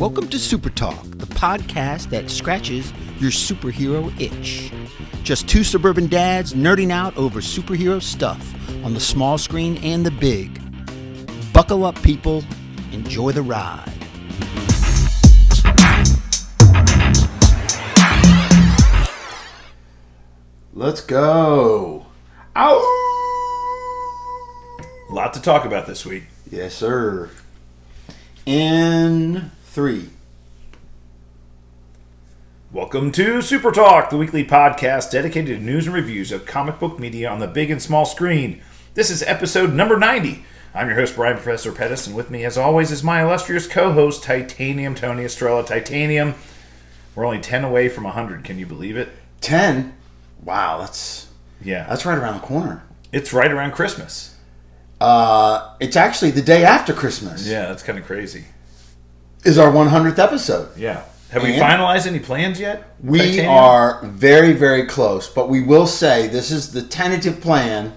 Welcome to SuperTalk, the podcast that scratches your superhero itch. Just two suburban dads nerding out over superhero stuff on the small screen and the big. Buckle up, people. Enjoy the ride. Let's go. Ow! A lot to talk about this week. Yes, sir. In 3. Welcome to Super Talk, the weekly podcast dedicated to news and reviews of comic book media on the big and small screen. This is episode number 90. I'm your host, Brian Professor Pettis, and with me, as always, is my illustrious co-host, Titanium Tony Estrella. Titanium, we're only 10 away from 100. Can you believe it? 10? Wow, that's right around the corner. It's right around Christmas. It's actually the day after Christmas. Yeah, that's kind of crazy. Is our 100th episode. Yeah. Have we finalized any plans yet? We Titanium? are very, very close, but we will say this is the tentative plan,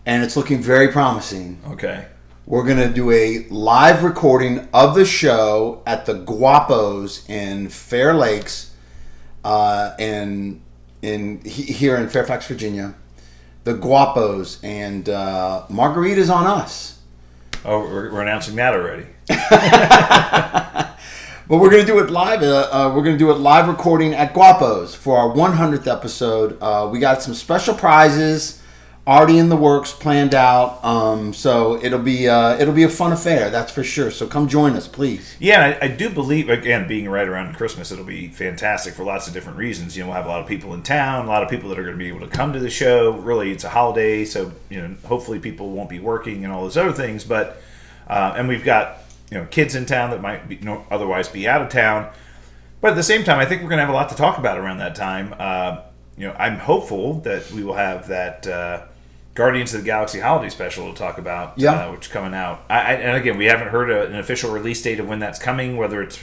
and it's looking very promising. Okay. We're going to do a live recording of the show at the Guapos in Fair Lakes, here in Fairfax, Virginia. The Guapos, and Margarita's on us. Oh, we're announcing that already. But we're going to do it live. We're going to do it live recording at Guapos for our 100th episode. We got some special prizes already in the works, planned out. So it'll be a fun affair, that's for sure. So come join us, please. Yeah, I do believe, again, being right around Christmas, it'll be fantastic for lots of different reasons. You know, we'll have a lot of people in town, a lot of people that are going to be able to come to the show. Really, it's a holiday, so, you know, hopefully people won't be working and all those other things. But and we've got, you know, kids in town that might be, otherwise be out of town. But at the same time, I think we're going to have a lot to talk about around that time. You know, I'm hopeful that we will have that Guardians of the Galaxy holiday special to talk about, which is coming out. And again, we haven't heard an official release date of when that's coming, whether it's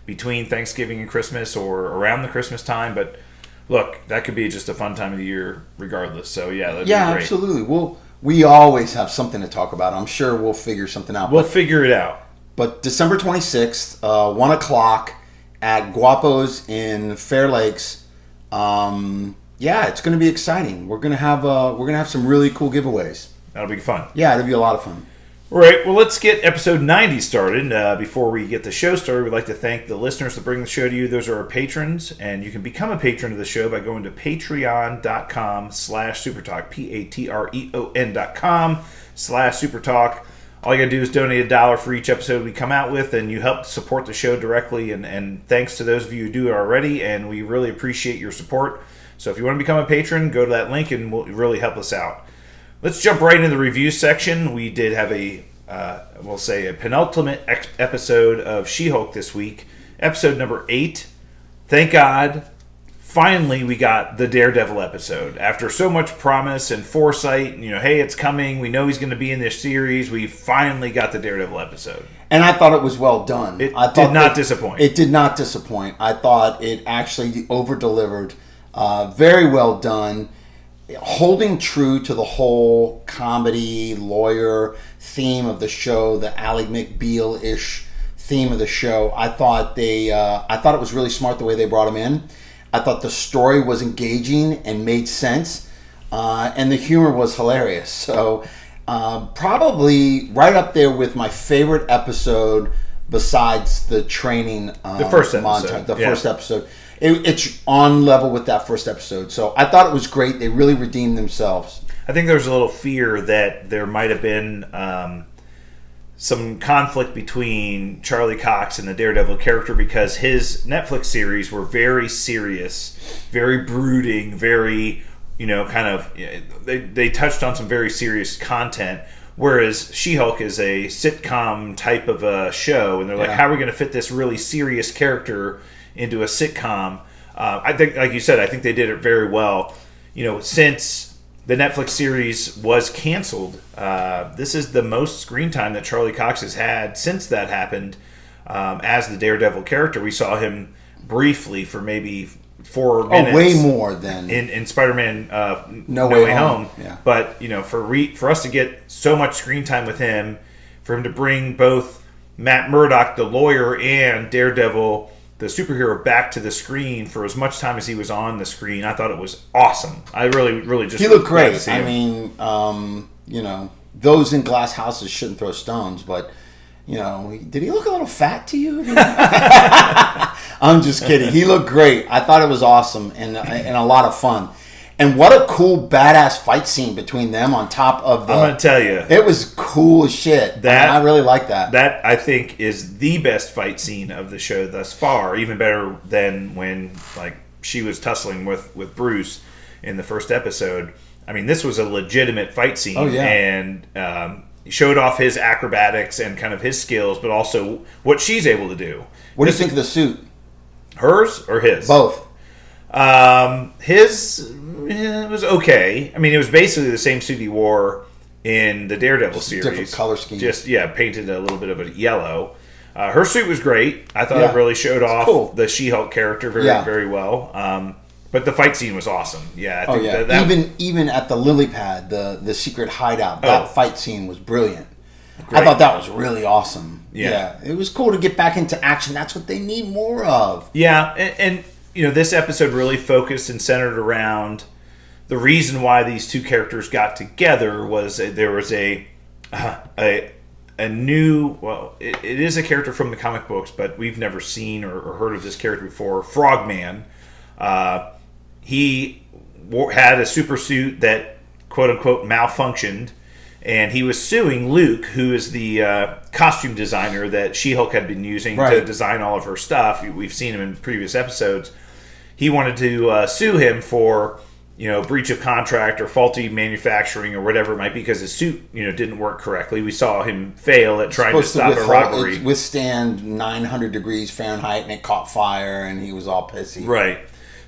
between Thanksgiving and Christmas or around the Christmas time. But look, that could be just a fun time of the year regardless. So that'd be great. Absolutely. We always have something to talk about. I'm sure we'll figure something out. We'll figure it out. But December 26th, 1 o'clock at Guapos in Fair Lakes. It's going to be exciting. We're going to have some really cool giveaways. That'll be fun. Yeah, it'll be a lot of fun. All right, well, let's get episode 90 started. Before we get the show started, we'd like to thank the listeners that bring the show to you. Those are our patrons, and you can become a patron of the show by going to patreon.com/supertalk, patreon.com/supertalk. All you got to do is donate $1 for each episode we come out with, and you help support the show directly, and thanks to those of you who do it already, and we really appreciate your support. So if you want to become a patron, go to that link, and will really help us out. Let's jump right into the review section. We did have a penultimate episode of SheHulk this week, episode number 8. Thank God, finally we got the Daredevil episode. After so much promise and foresight, hey, it's coming, we know he's going to be in this series, we finally got the Daredevil episode. And I thought it was well done. It did not disappoint. It did not disappoint. I thought it actually over-delivered. Very well done. Holding true to the whole comedy, lawyer theme of the show, the Ally McBeal-ish theme of the show. I thought it was really smart the way they brought him in. I thought the story was engaging and made sense, and the humor was hilarious. So probably right up there with my favorite episode besides the training the first episode. montage. First episode. It's on level with that first episode. So I thought it was great. They really redeemed themselves. I think there was a little fear that there might have been some conflict between Charlie Cox and the Daredevil character because his Netflix series were very serious, very brooding, very, they touched on some very serious content, whereas She-Hulk is a sitcom type of a show, and they're like, how are we going to fit this really serious character into a sitcom? I think, like you said, I think they did it very well. Since the Netflix series was canceled, this is the most screen time that Charlie Cox has had since that happened as the Daredevil character. We saw him briefly for maybe 4 minutes. Oh, way more than in Spider-Man No Way Home. Yeah. But for us to get so much screen time with him, for him to bring both Matt Murdock, the lawyer, and Daredevil, the superhero, back to the screen for as much time as he was on the screen. I thought it was awesome. I really just... He looked great. I mean, those in glass houses shouldn't throw stones, but, did he look a little fat to you? I'm just kidding. He looked great. I thought it was awesome and a lot of fun. And what a cool, badass fight scene between them on top of the... I'm going to tell you. It was cool as shit. I really like that. That, I think, is the best fight scene of the show thus far. Even better than when, she was tussling with Bruce in the first episode. I mean, this was a legitimate fight scene. Oh, yeah. And he showed off his acrobatics and kind of his skills, but also what she's able to do. What do you think of the suit? Hers or his? Both. His... it was okay. I mean, it was basically the same suit he wore in the Daredevil series. Different color scheme. Just, painted a little bit of a yellow. Her suit was great. I thought it really showed off the SheHulk character very well. But the fight scene was awesome. Yeah, I think even at the lily pad, the secret hideout, that fight scene was brilliant. Great. I thought that was really awesome. Yeah. It was cool to get back into action. That's what they need more of. Yeah, and this episode really focused and centered around the reason why these two characters got together was there was a new, it is a character from the comic books, but we've never seen or heard of this character before, Frogman. He had a super suit that quote-unquote malfunctioned, and he was suing Luke, who is the costume designer that She-Hulk had been using to design all of her stuff. We've seen him in previous episodes. He wanted to sue him for breach of contract or faulty manufacturing or whatever it might be because his suit didn't work correctly. We saw him fail at trying to stop a robbery. Withstand 900 degrees Fahrenheit, and it caught fire, and he was all pissy. Right.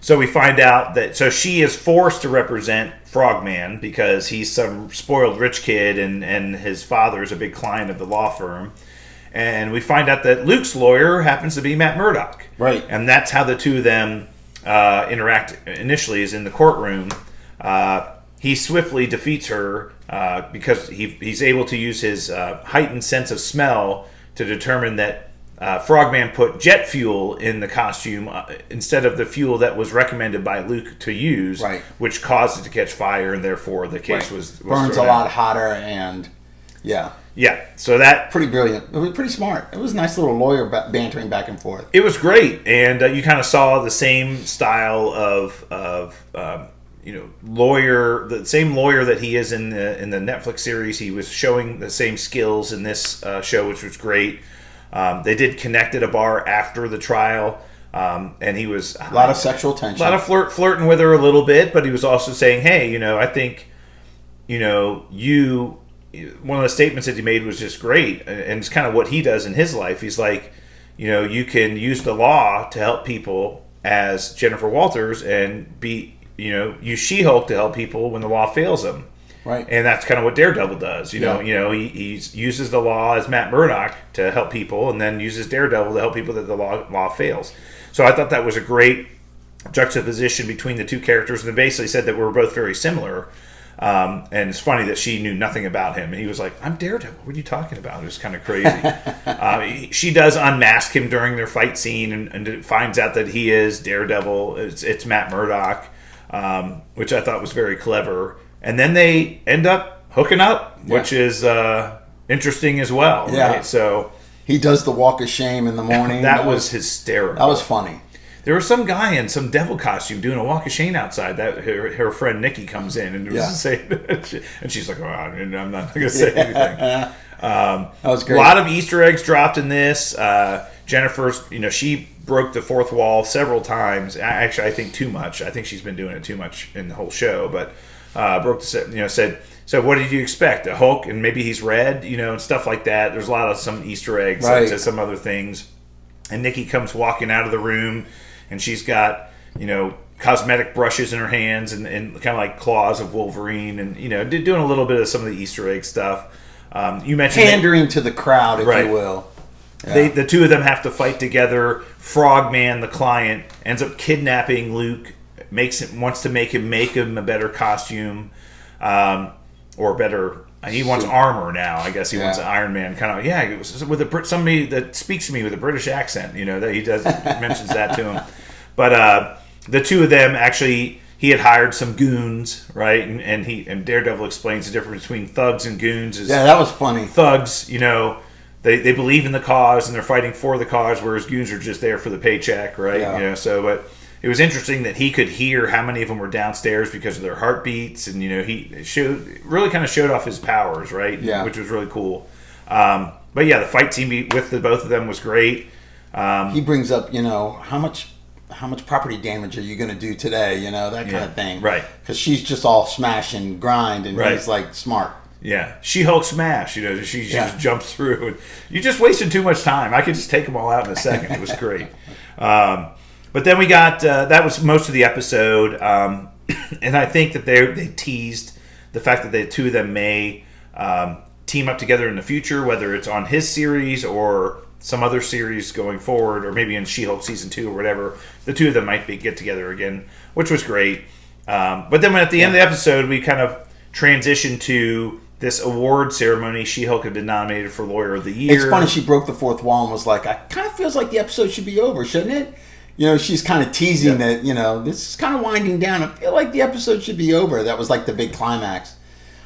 So we find out that she is forced to represent Frogman because he's some spoiled rich kid and his father is a big client of the law firm. And we find out that Luke's lawyer happens to be Matt Murdock. Right. And that's how the two of them interact initially, is in the courtroom. He swiftly defeats her because he's able to use his heightened sense of smell to determine that Frogman put jet fuel in the costume instead of the fuel that was recommended by Luke to use, which caused it to catch fire, and therefore the case was burns a lot hotter, and so that pretty brilliant. It was pretty smart. It was a nice little lawyer bantering back and forth. It was great, and you kind of saw the same style of lawyer, the same lawyer that he is in the Netflix series. He was showing the same skills in this show, which was great. They did connect at a bar after the trial, and he was a lot of sexual tension, a lot of flirting with her a little bit, but he was also saying, "Hey, I think, you." One of the statements that he made was just great, and it's kind of what he does in his life. He's like, you can use the law to help people as Jennifer Walters, and use She-Hulk to help people when the law fails them. Right. And that's kind of what Daredevil does. He uses the law as Matt Murdock to help people, and then uses Daredevil to help people that the law fails. So I thought that was a great juxtaposition between the two characters, and they basically said that we're both very similar. And it's funny that she knew nothing about him, and he was like, "I'm Daredevil. What are you talking about?" It was kind of crazy. She does unmask him during their fight scene, and finds out that he is Daredevil. It's Matt Murdock, which I thought was very clever. And then they end up hooking up, which is interesting as well. Yeah. Right? So he does the walk of shame in the morning. That was hysterical. That was funny. There was some guy in some devil costume doing a walk of shame outside. That her friend Nikki comes in and was saying, and she's like, "Oh, I'm not going to say anything." That was great. A lot of Easter eggs dropped in this. Jennifer's, she broke the fourth wall several times. Actually, I think too much. I think she's been doing it too much in the whole show. But broke the said, "So what did you expect? A Hulk, and maybe he's red, and stuff like that." There's a lot of some Easter eggs to some other things. And Nikki comes walking out of the room, and she's got, cosmetic brushes in her hands and kind of like claws of Wolverine, and, doing a little bit of some of the Easter egg stuff. You mentioned pandering to the crowd, if you will. Yeah. The two of them have to fight together. Frogman, the client, ends up kidnapping Luke, wants to make him a better costume, or better He wants armor now. I guess he wants Yeah. an Iron Man kind of. Yeah, it was with somebody that speaks to me with a British accent. That he does mentions that to him. But the two of them actually, he had hired some goons, right? And Daredevil explains the difference between thugs and goons. Yeah, that was funny. Thugs, they believe in the cause and they're fighting for the cause, whereas goons are just there for the paycheck, right? Yeah. But it was interesting that he could hear how many of them were downstairs because of their heartbeats, and he really kind of showed off his powers, right? Yeah. Which was really cool. But yeah, the fight scene with the both of them was great. He brings up, how much property damage are you going to do today? That kind of thing, right? Because she's just all smash and grind, and he's like smart. Yeah, SheHulk smash. She just jumps through. And you just wasted too much time. I could just take them all out in a second. It was great. But then we got that was most of the episode, and I think that they teased the fact that the two of them may team up together in the future, whether it's on his series or some other series going forward, or maybe in She-Hulk season 2 or whatever. The two of them might get together again, which was great. But then at the end of the episode, we kind of transitioned to this award ceremony. She-Hulk had been nominated for Lawyer of the Year. It's funny, she broke the fourth wall and was like, "I kind of feels like the episode should be over, shouldn't it?" She's kind of teasing that, this is kind of winding down. I feel like the episode should be over. That was like the big climax.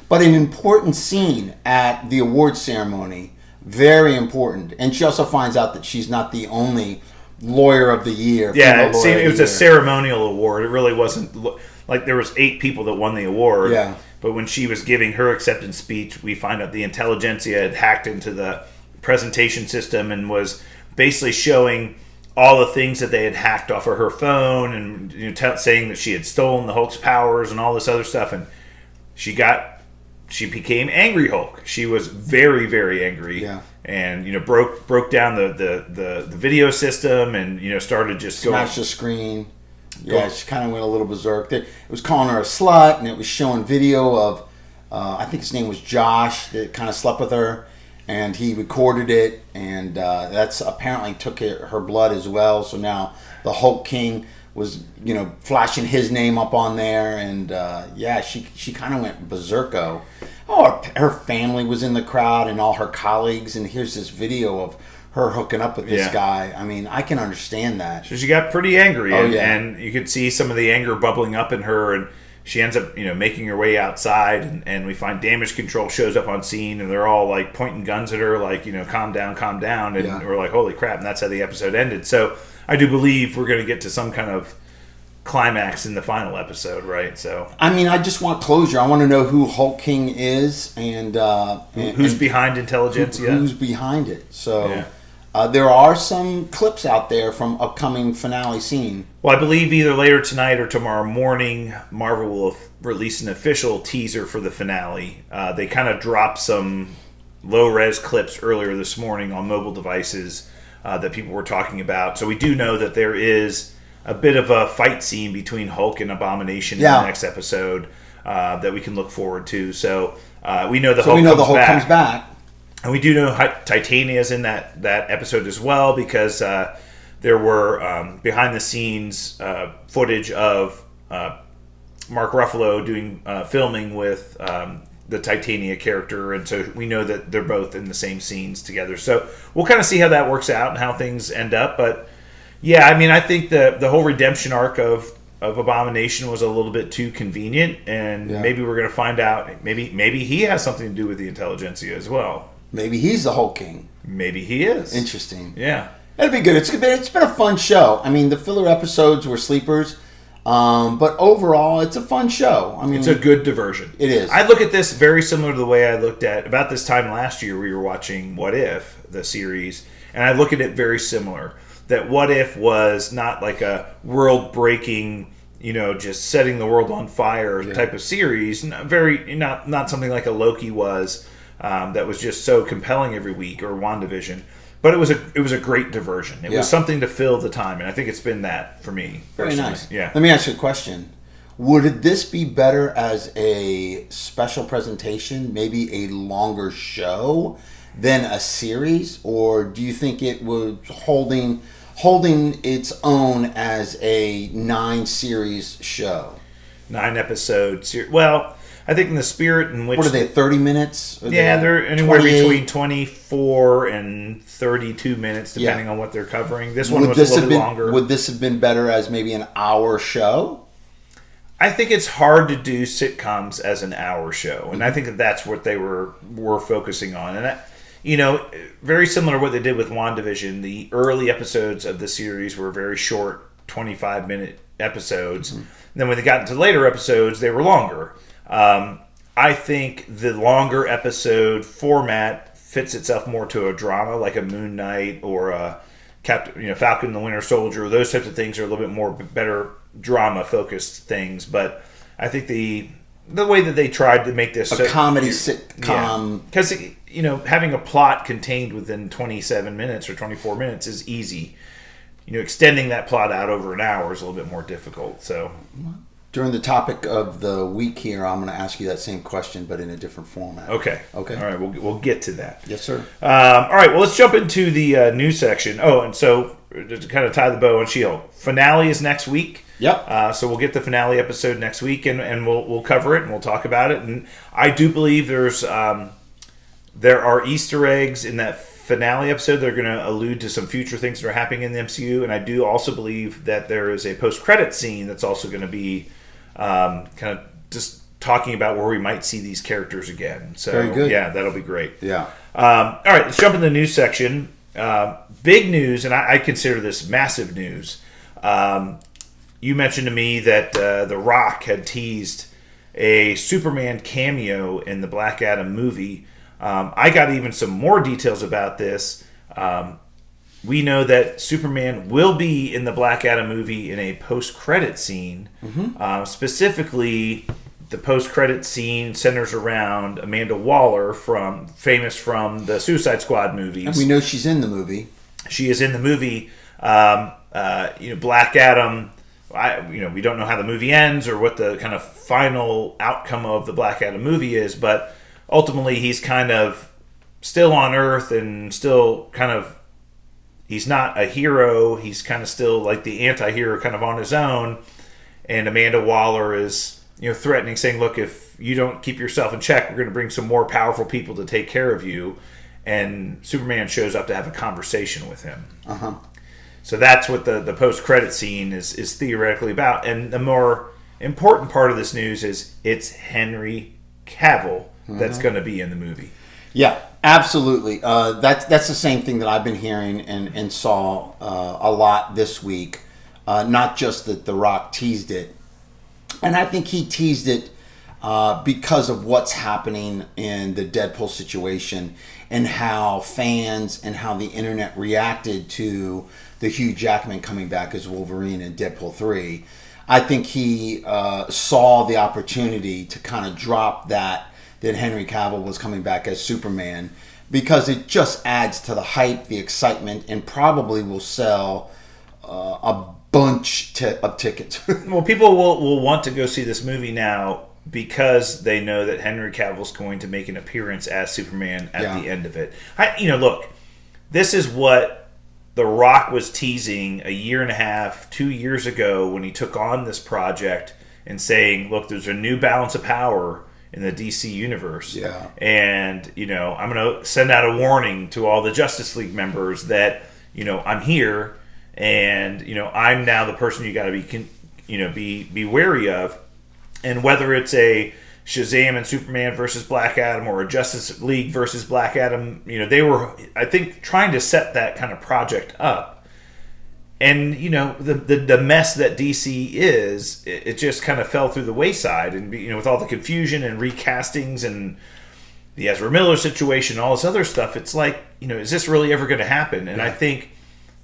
But an important scene at the award ceremony, very important. And she also finds out that she's not the only Lawyer of the Year. Yeah, it was a ceremonial award. It really wasn't like there was 8 people that won the award. Yeah. But when she was giving her acceptance speech, we find out the intelligentsia had hacked into the presentation system and was basically showing all the things that they had hacked off of her phone, and saying that she had stolen the Hulk's powers and all this other stuff. And she became Angry Hulk. She was very, very angry. Yeah. And broke down the video system, and started just smashed the screen. Yeah, she kind of went a little berserk. It was calling her a slut, and it was showing video of I think his name was Josh that kind of slept with her, and he recorded it, and that's apparently took her blood as well. So now the Hulk King was flashing his name up on there, and she kind of went berserko. Oh, her family was in the crowd and all her colleagues, and here's this video of her hooking up with this guy. I mean, I can understand that. So she got pretty angry, Oh, and you could see some of the anger bubbling up in her, and she ends up making her way outside, and we find Damage Control shows up on scene, and they're all like pointing guns at her, like calm down, and we're like, holy crap, and that's how the episode ended. So I do believe we're going to get to some kind of climax in the final episode, right? So I mean, I just want closure. I want to know who Hulk King is, and who's behind Intelligentsia. Who's behind it? So there are some clips out there from upcoming finale scene. Well, I believe either later tonight or tomorrow morning, Marvel will release an official teaser for the finale. They kind of dropped some low-res clips earlier this morning on mobile devices that people were talking about. So we do know that there is a bit of a fight scene between Hulk and Abomination in the next episode that we can look forward to. So we know the Hulk comes back. And we do know Titania's in that episode as well, because there were behind-the-scenes footage of Mark Ruffalo doing filming with the Titania character, and so we know that they're both in the same scenes together. So we'll kind of see how that works out and how things end up. But yeah, I mean, I think the whole redemption arc of Abomination was a little bit too convenient, and maybe we're going to find out. Maybe he has something to do with the Intelligentsia as well. Maybe he's the Hulk King. Maybe he is. Interesting. Yeah. That'd be good. It's been a fun show. I mean, the filler episodes were sleepers, but overall, it's a fun show. I mean, it's a good diversion. It is. I look at this very similar to the way I looked at about this time last year. We were watching What If, the series, and I look at it very similar. That What If was not like a world-breaking, just setting the world on fire type of series. Not something like a Loki was. That was just so compelling every week, or WandaVision, but it was a great diversion. It was something to fill the time, and I think it's been that for me. Very nice. Yeah. Let me ask you a question: would this be better as a special presentation, maybe a longer show, than a series, or do you think it was holding its own as a 9-series show? 9 episodes. Well, I think in the spirit in which... What are they, 30 minutes? Yeah, they're anywhere between 24 and 32 minutes, depending on what they're covering. This one was a little bit longer. Would this have been better as maybe an hour show? I think it's hard to do sitcoms as an hour show, and I think that's what they were focusing on. And that, very similar to what they did with WandaVision. The early episodes of the series were very short, 25-minute episodes. Mm-hmm. And then when they got into later episodes, they were longer. I think the longer episode format fits itself more to a drama, like a Moon Knight or a Falcon and the Winter Soldier. Those types of things are a little bit more better drama-focused things. But I think the way that they tried to make this a comedy sitcom, because having a plot contained within 27 minutes or 24 minutes is easy. Extending that plot out over an hour is a little bit more difficult. So, during the topic of the week here, I'm going to ask you that same question, but in a different format. Okay. All right. We'll get to that. Yes, sir. All right. Well, let's jump into the news section. Oh, and so to kind of tie the bow on SheHulk, finale is next week. Yep. So we'll get the finale episode next week, and we'll cover it and we'll talk about it. And I do believe there are Easter eggs in that finale episode that are going to allude to some future things that are happening in the MCU, and I do also believe that there is a post-credit scene that's also going to be kind of just talking about where we might see these characters again. So, very good. Yeah, that'll be great. Yeah. All right, let's jump in the news section. Big news, and I consider this massive news. You mentioned to me that The Rock had teased a Superman cameo in the Black Adam movie. I got even some more details about this. We know that Superman will be in the Black Adam movie in a post-credit scene. Mm-hmm. Specifically, the post-credit scene centers around Amanda Waller, famous from the Suicide Squad movies. And we know she's in the movie. She is in the movie. Black Adam. We don't know how the movie ends or what the kind of final outcome of the Black Adam movie is, but ultimately, he's kind of still on Earth and still kind of, he's not a hero. He's kind of still like the anti-hero kind of on his own. And Amanda Waller is, threatening, saying, look, if you don't keep yourself in check, we're going to bring some more powerful people to take care of you. And Superman shows up to have a conversation with him. Uh-huh. So that's what the post-credit scene is theoretically about. And the more important part of this news is it's Henry Cavil that's going to be in the movie. Yeah, absolutely. That's the same thing that I've been hearing and saw a lot this week. Not just that The Rock teased it. And I think he teased it because of what's happening in the Deadpool situation and how fans and how the internet reacted to the Hugh Jackman coming back as Wolverine in Deadpool 3. I think he saw the opportunity to kind of drop that Henry Cavill was coming back as Superman, because it just adds to the hype, the excitement, and probably will sell a bunch of tickets. Well, people will want to go see this movie now because they know that Henry Cavill's going to make an appearance as Superman at the end of it. Look, this is what The Rock was teasing a year and a half, 2 years ago when he took on this project and saying, look, there's a new balance of power in the DC universe. Yeah. And, I'm going to send out a warning to all the Justice League members that, I'm here and, I'm now the person you got to be wary of. And whether it's a Shazam and Superman versus Black Adam or a Justice League versus Black Adam, they were, I think, trying to set that kind of project up. And, the mess that DC is, it just kind of fell through the wayside. And, with all the confusion and recastings and the Ezra Miller situation and all this other stuff, it's like, is this really ever going to happen? And I think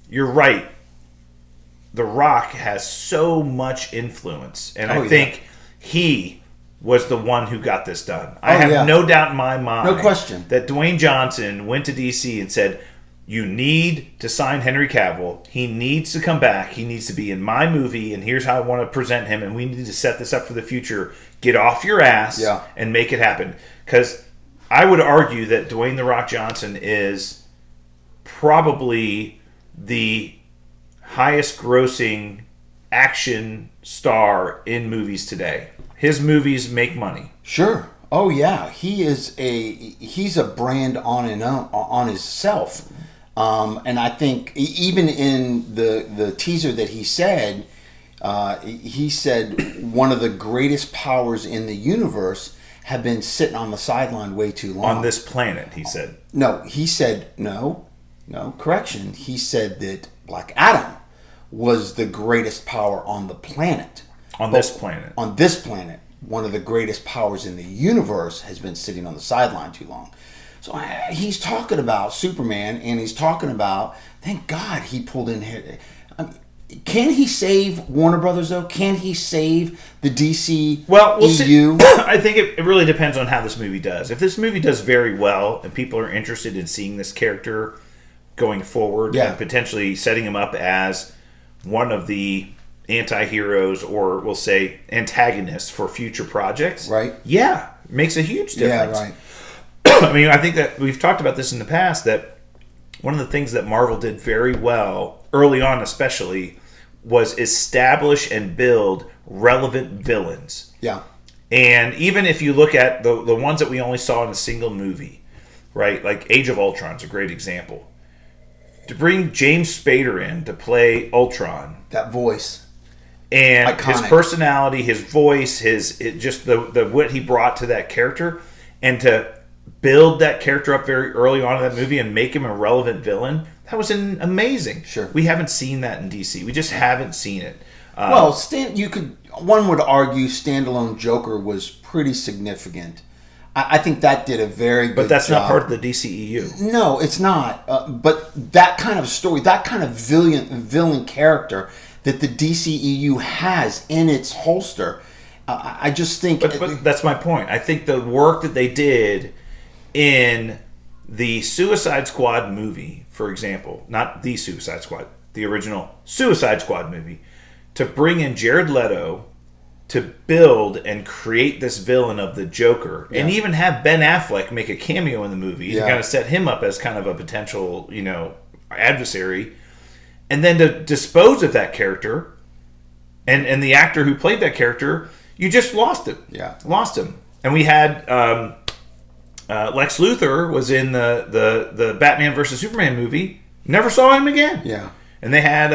you're right. The Rock has so much influence. And I think he was the one who got this done. I have no doubt in my mind. No question. That Dwayne Johnson went to DC and said, you need to sign Henry Cavill. He needs to come back. He needs to be in my movie, and here's how I want to present him, and we need to set this up for the future. Get off your ass and make it happen. Because I would argue that Dwayne "The Rock" Johnson is probably the highest grossing action star in movies today. His movies make money. Sure. Oh yeah, he's a brand on himself, and I think even in the teaser that he said one of the greatest powers in the universe have been sitting on the sideline way too long On this planet, he said. No, he said no, correction. He said that Black Adam was the greatest power on the planet. On this planet. On this planet. One of the greatest powers in the universe has been sitting on the sideline too long. So he's talking about Superman, and he's talking about, thank God he pulled in here. Can he save Warner Brothers, though? Can he save the DCEU? Well, we'll see. I think it really depends on how this movie does. If this movie does very well and people are interested in seeing this character going forward and potentially setting him up as one of the anti-heroes, or we'll say antagonists for future projects, right? Yeah, makes a huge difference. Yeah, right. I mean, I think that we've talked about this in the past, that one of the things that Marvel did very well, early on especially, was establish and build relevant villains. Yeah. And even if you look at the ones that we only saw in a single movie, right? Like Age of Ultron's a great example. To bring James Spader in to play Ultron. That voice. And iconic. His personality, his voice, just the what he brought to that character, and to build that character up very early on in that movie and make him a relevant villain, that was amazing. Sure. We haven't seen that in DC. We just haven't seen it. Well, one would argue standalone Joker was pretty significant. I think that did a very good job. But that's not part of the DCEU. No, it's not. But that kind of story, that kind of villain character that the DCEU has in its holster, I just think... But that's my point. I think the work that they did in the Suicide Squad movie, for example, not the Suicide Squad, the original Suicide Squad movie, to bring in Jared Leto to build and create this villain of the Joker, and even have Ben Affleck make a cameo in the movie to kind of set him up as kind of a potential, adversary, and then to dispose of that character and the actor who played that character, you just lost him. Yeah. Lost him. And we had Lex Luthor was in the Batman versus Superman movie. Never saw him again. Yeah. And they had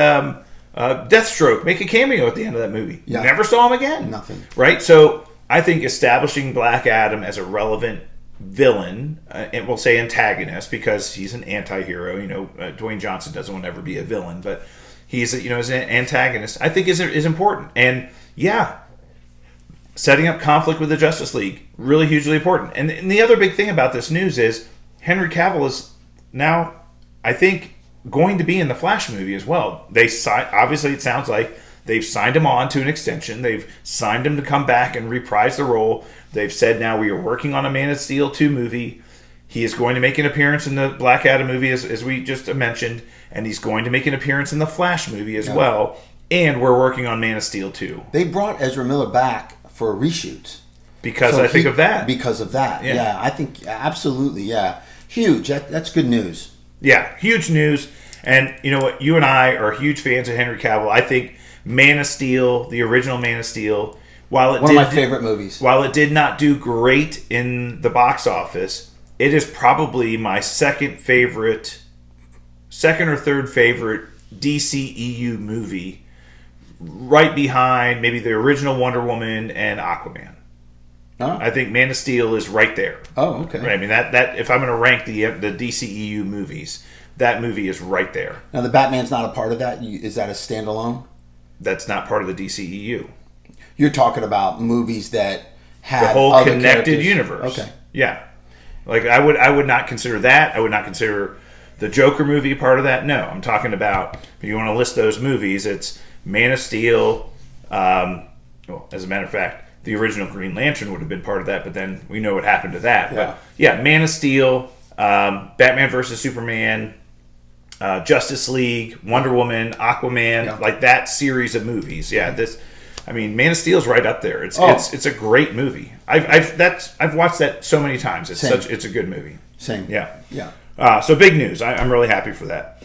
Deathstroke make a cameo at the end of that movie. Yeah. Never saw him again. Nothing. Right? So I think establishing Black Adam as a relevant villain, and we'll say antagonist because he's an anti-hero. Dwayne Johnson doesn't want to ever be a villain, but he's as an antagonist, I think is important. And setting up conflict with the Justice League, really hugely important. And the other big thing about this news is Henry Cavil is now, I think, going to be in the Flash movie as well. Obviously, it sounds like they've signed him on to an extension. They've signed him to come back and reprise the role. They've said now we are working on a Man of Steel 2 movie. He is going to make an appearance in the Black Adam movie, as we just mentioned, and he's going to make an appearance in the Flash movie as well. And we're working on Man of Steel 2. They brought Ezra Miller back for reshoots. Because I think of that. Because of that. Yeah, I think absolutely, huge. That's good news. Yeah, huge news. And you know what? You and I are huge fans of Henry Cavill. I think Man of Steel, the original Man of Steel, one of my favorite movies. While it did not do great in the box office, it is probably my second or third favorite DCEU movie, right behind maybe the original Wonder Woman and Aquaman. Oh. I think Man of Steel is right there. Oh, okay. I mean that if I'm going to rank the DCEU movies, that movie is right there. Now the Batman's not a part of that. Is that a standalone? That's not part of the DCEU. You're talking about movies that have the whole other connected characters. universe. Okay. Yeah. Like I would not consider that. I would not consider the Joker movie part of that. No, I'm talking about, if you want to list those movies, it's Man of Steel. As a matter of fact, the original Green Lantern would have been part of that, but then we know what happened to that. Yeah. But yeah, Man of Steel, Batman versus Superman, Justice League, Wonder Woman, Aquaman, like that series of movies. Yeah, Man of Steel is right up there. It's a great movie. I've watched that so many times. It's a good movie. Same. Yeah. So big news. I'm really happy for that.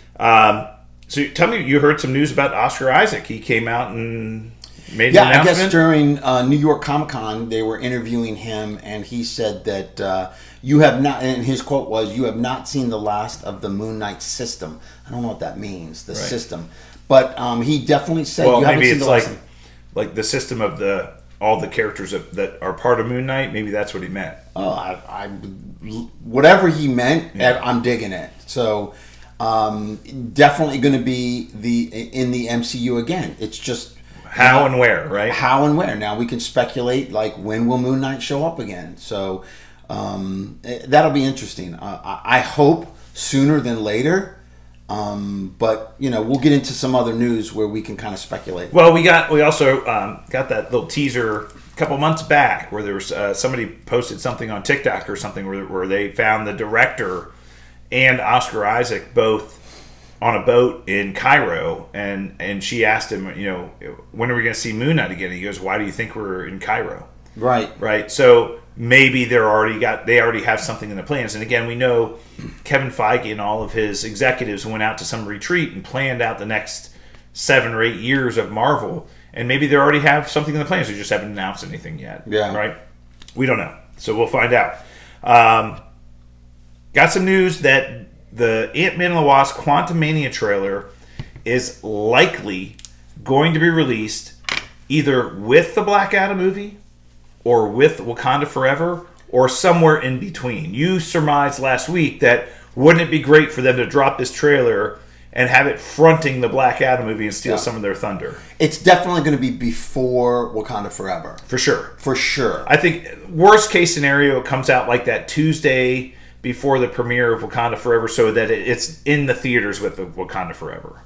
So tell me, you heard some news about Oscar Isaac. He came out and made Yeah, an announcement? I guess during New York Comic Con, they were interviewing him, and he said that you have not, and his quote was, "You have not seen the last of the Moon Knight system." I don't know what that means, the system. But he definitely said, well, you haven't maybe seen it's the last like the system of all the characters that are part of Moon Knight. Maybe that's what he meant. Oh, whatever he meant, Yeah. I'm digging it. So definitely going to be in the MCU again. It's just How and where, right? how and where. Now we can speculate, like, when will Moon Knight show up again? So that'll be interesting. I hope sooner than later. But we'll get into some other news where we can kind of speculate. Well, we also got that little teaser a couple months back where there was somebody posted something on TikTok or something where they found the director and Oscar Isaac both on a boat in Cairo, and she asked him, when are we going to see Moon Knight again? And he goes, "Why do you think we're in Cairo?" Right. So maybe they already have something in the plans. And again, we know Kevin Feige and all of his executives went out to some retreat and planned out the next 7 or 8 years of Marvel. And maybe they already have something in the plans. They just haven't announced anything yet. Yeah. Right? We don't know. So we'll find out. Got some news that the Ant-Man and the Wasp Quantumania trailer is likely going to be released either with the Black Adam movie or with Wakanda Forever, or somewhere in between. You surmised last week that wouldn't it be great for them to drop this trailer and have it fronting the Black Adam movie and steal some of their thunder? It's definitely going to be before Wakanda Forever. For sure. For sure. I think worst case scenario, it comes out like that Tuesday before the premiere of Wakanda Forever so that it's in the theaters with the Wakanda Forever.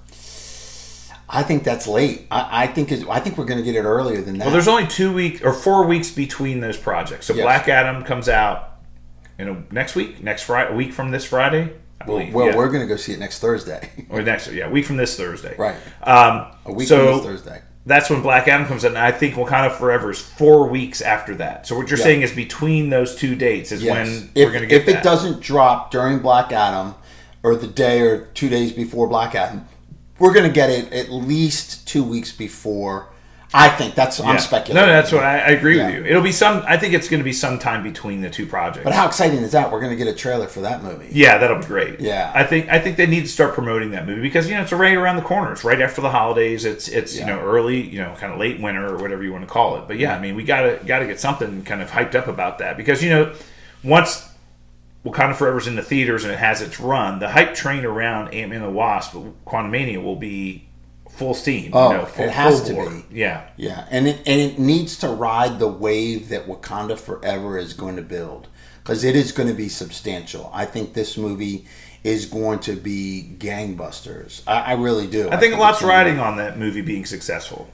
I think that's late. I think we're going to get it earlier than that. Well, there's only 2 weeks or 4 weeks between those projects. So Yes. Black Adam comes out next week, next Friday, a week from this Friday, I believe. Well, we're going to go see it next Thursday. Or a week from this Thursday. Right. A week from this Thursday. That's when Black Adam comes out, and I think Wakanda Forever is 4 weeks after that. So what you're saying is between those two dates is when we're going to get If it doesn't drop during Black Adam, or the day or 2 days before Black Adam, we're going to get it at least 2 weeks before. I think I'm speculating. No, that's what I agree with you. It'll be I think it's going to be sometime between the two projects. But how exciting is that? We're going to get a trailer for that movie. Yeah, that'll be great. Yeah, I think they need to start promoting that movie because it's right around the corner. It's right after the holidays. It's early, kind of late winter or whatever you want to call it. But yeah, I mean, we gotta get something kind of hyped up about that because once Wakanda Forever's in the theaters and it has its run, the hype train around Ant-Man and the Wasp, Quantumania, will be full steam. It has to be. Yeah. Yeah, and it needs to ride the wave that Wakanda Forever is going to build because it is going to be substantial. I think this movie is going to be gangbusters. I really do. I think a lot's riding on that movie being successful.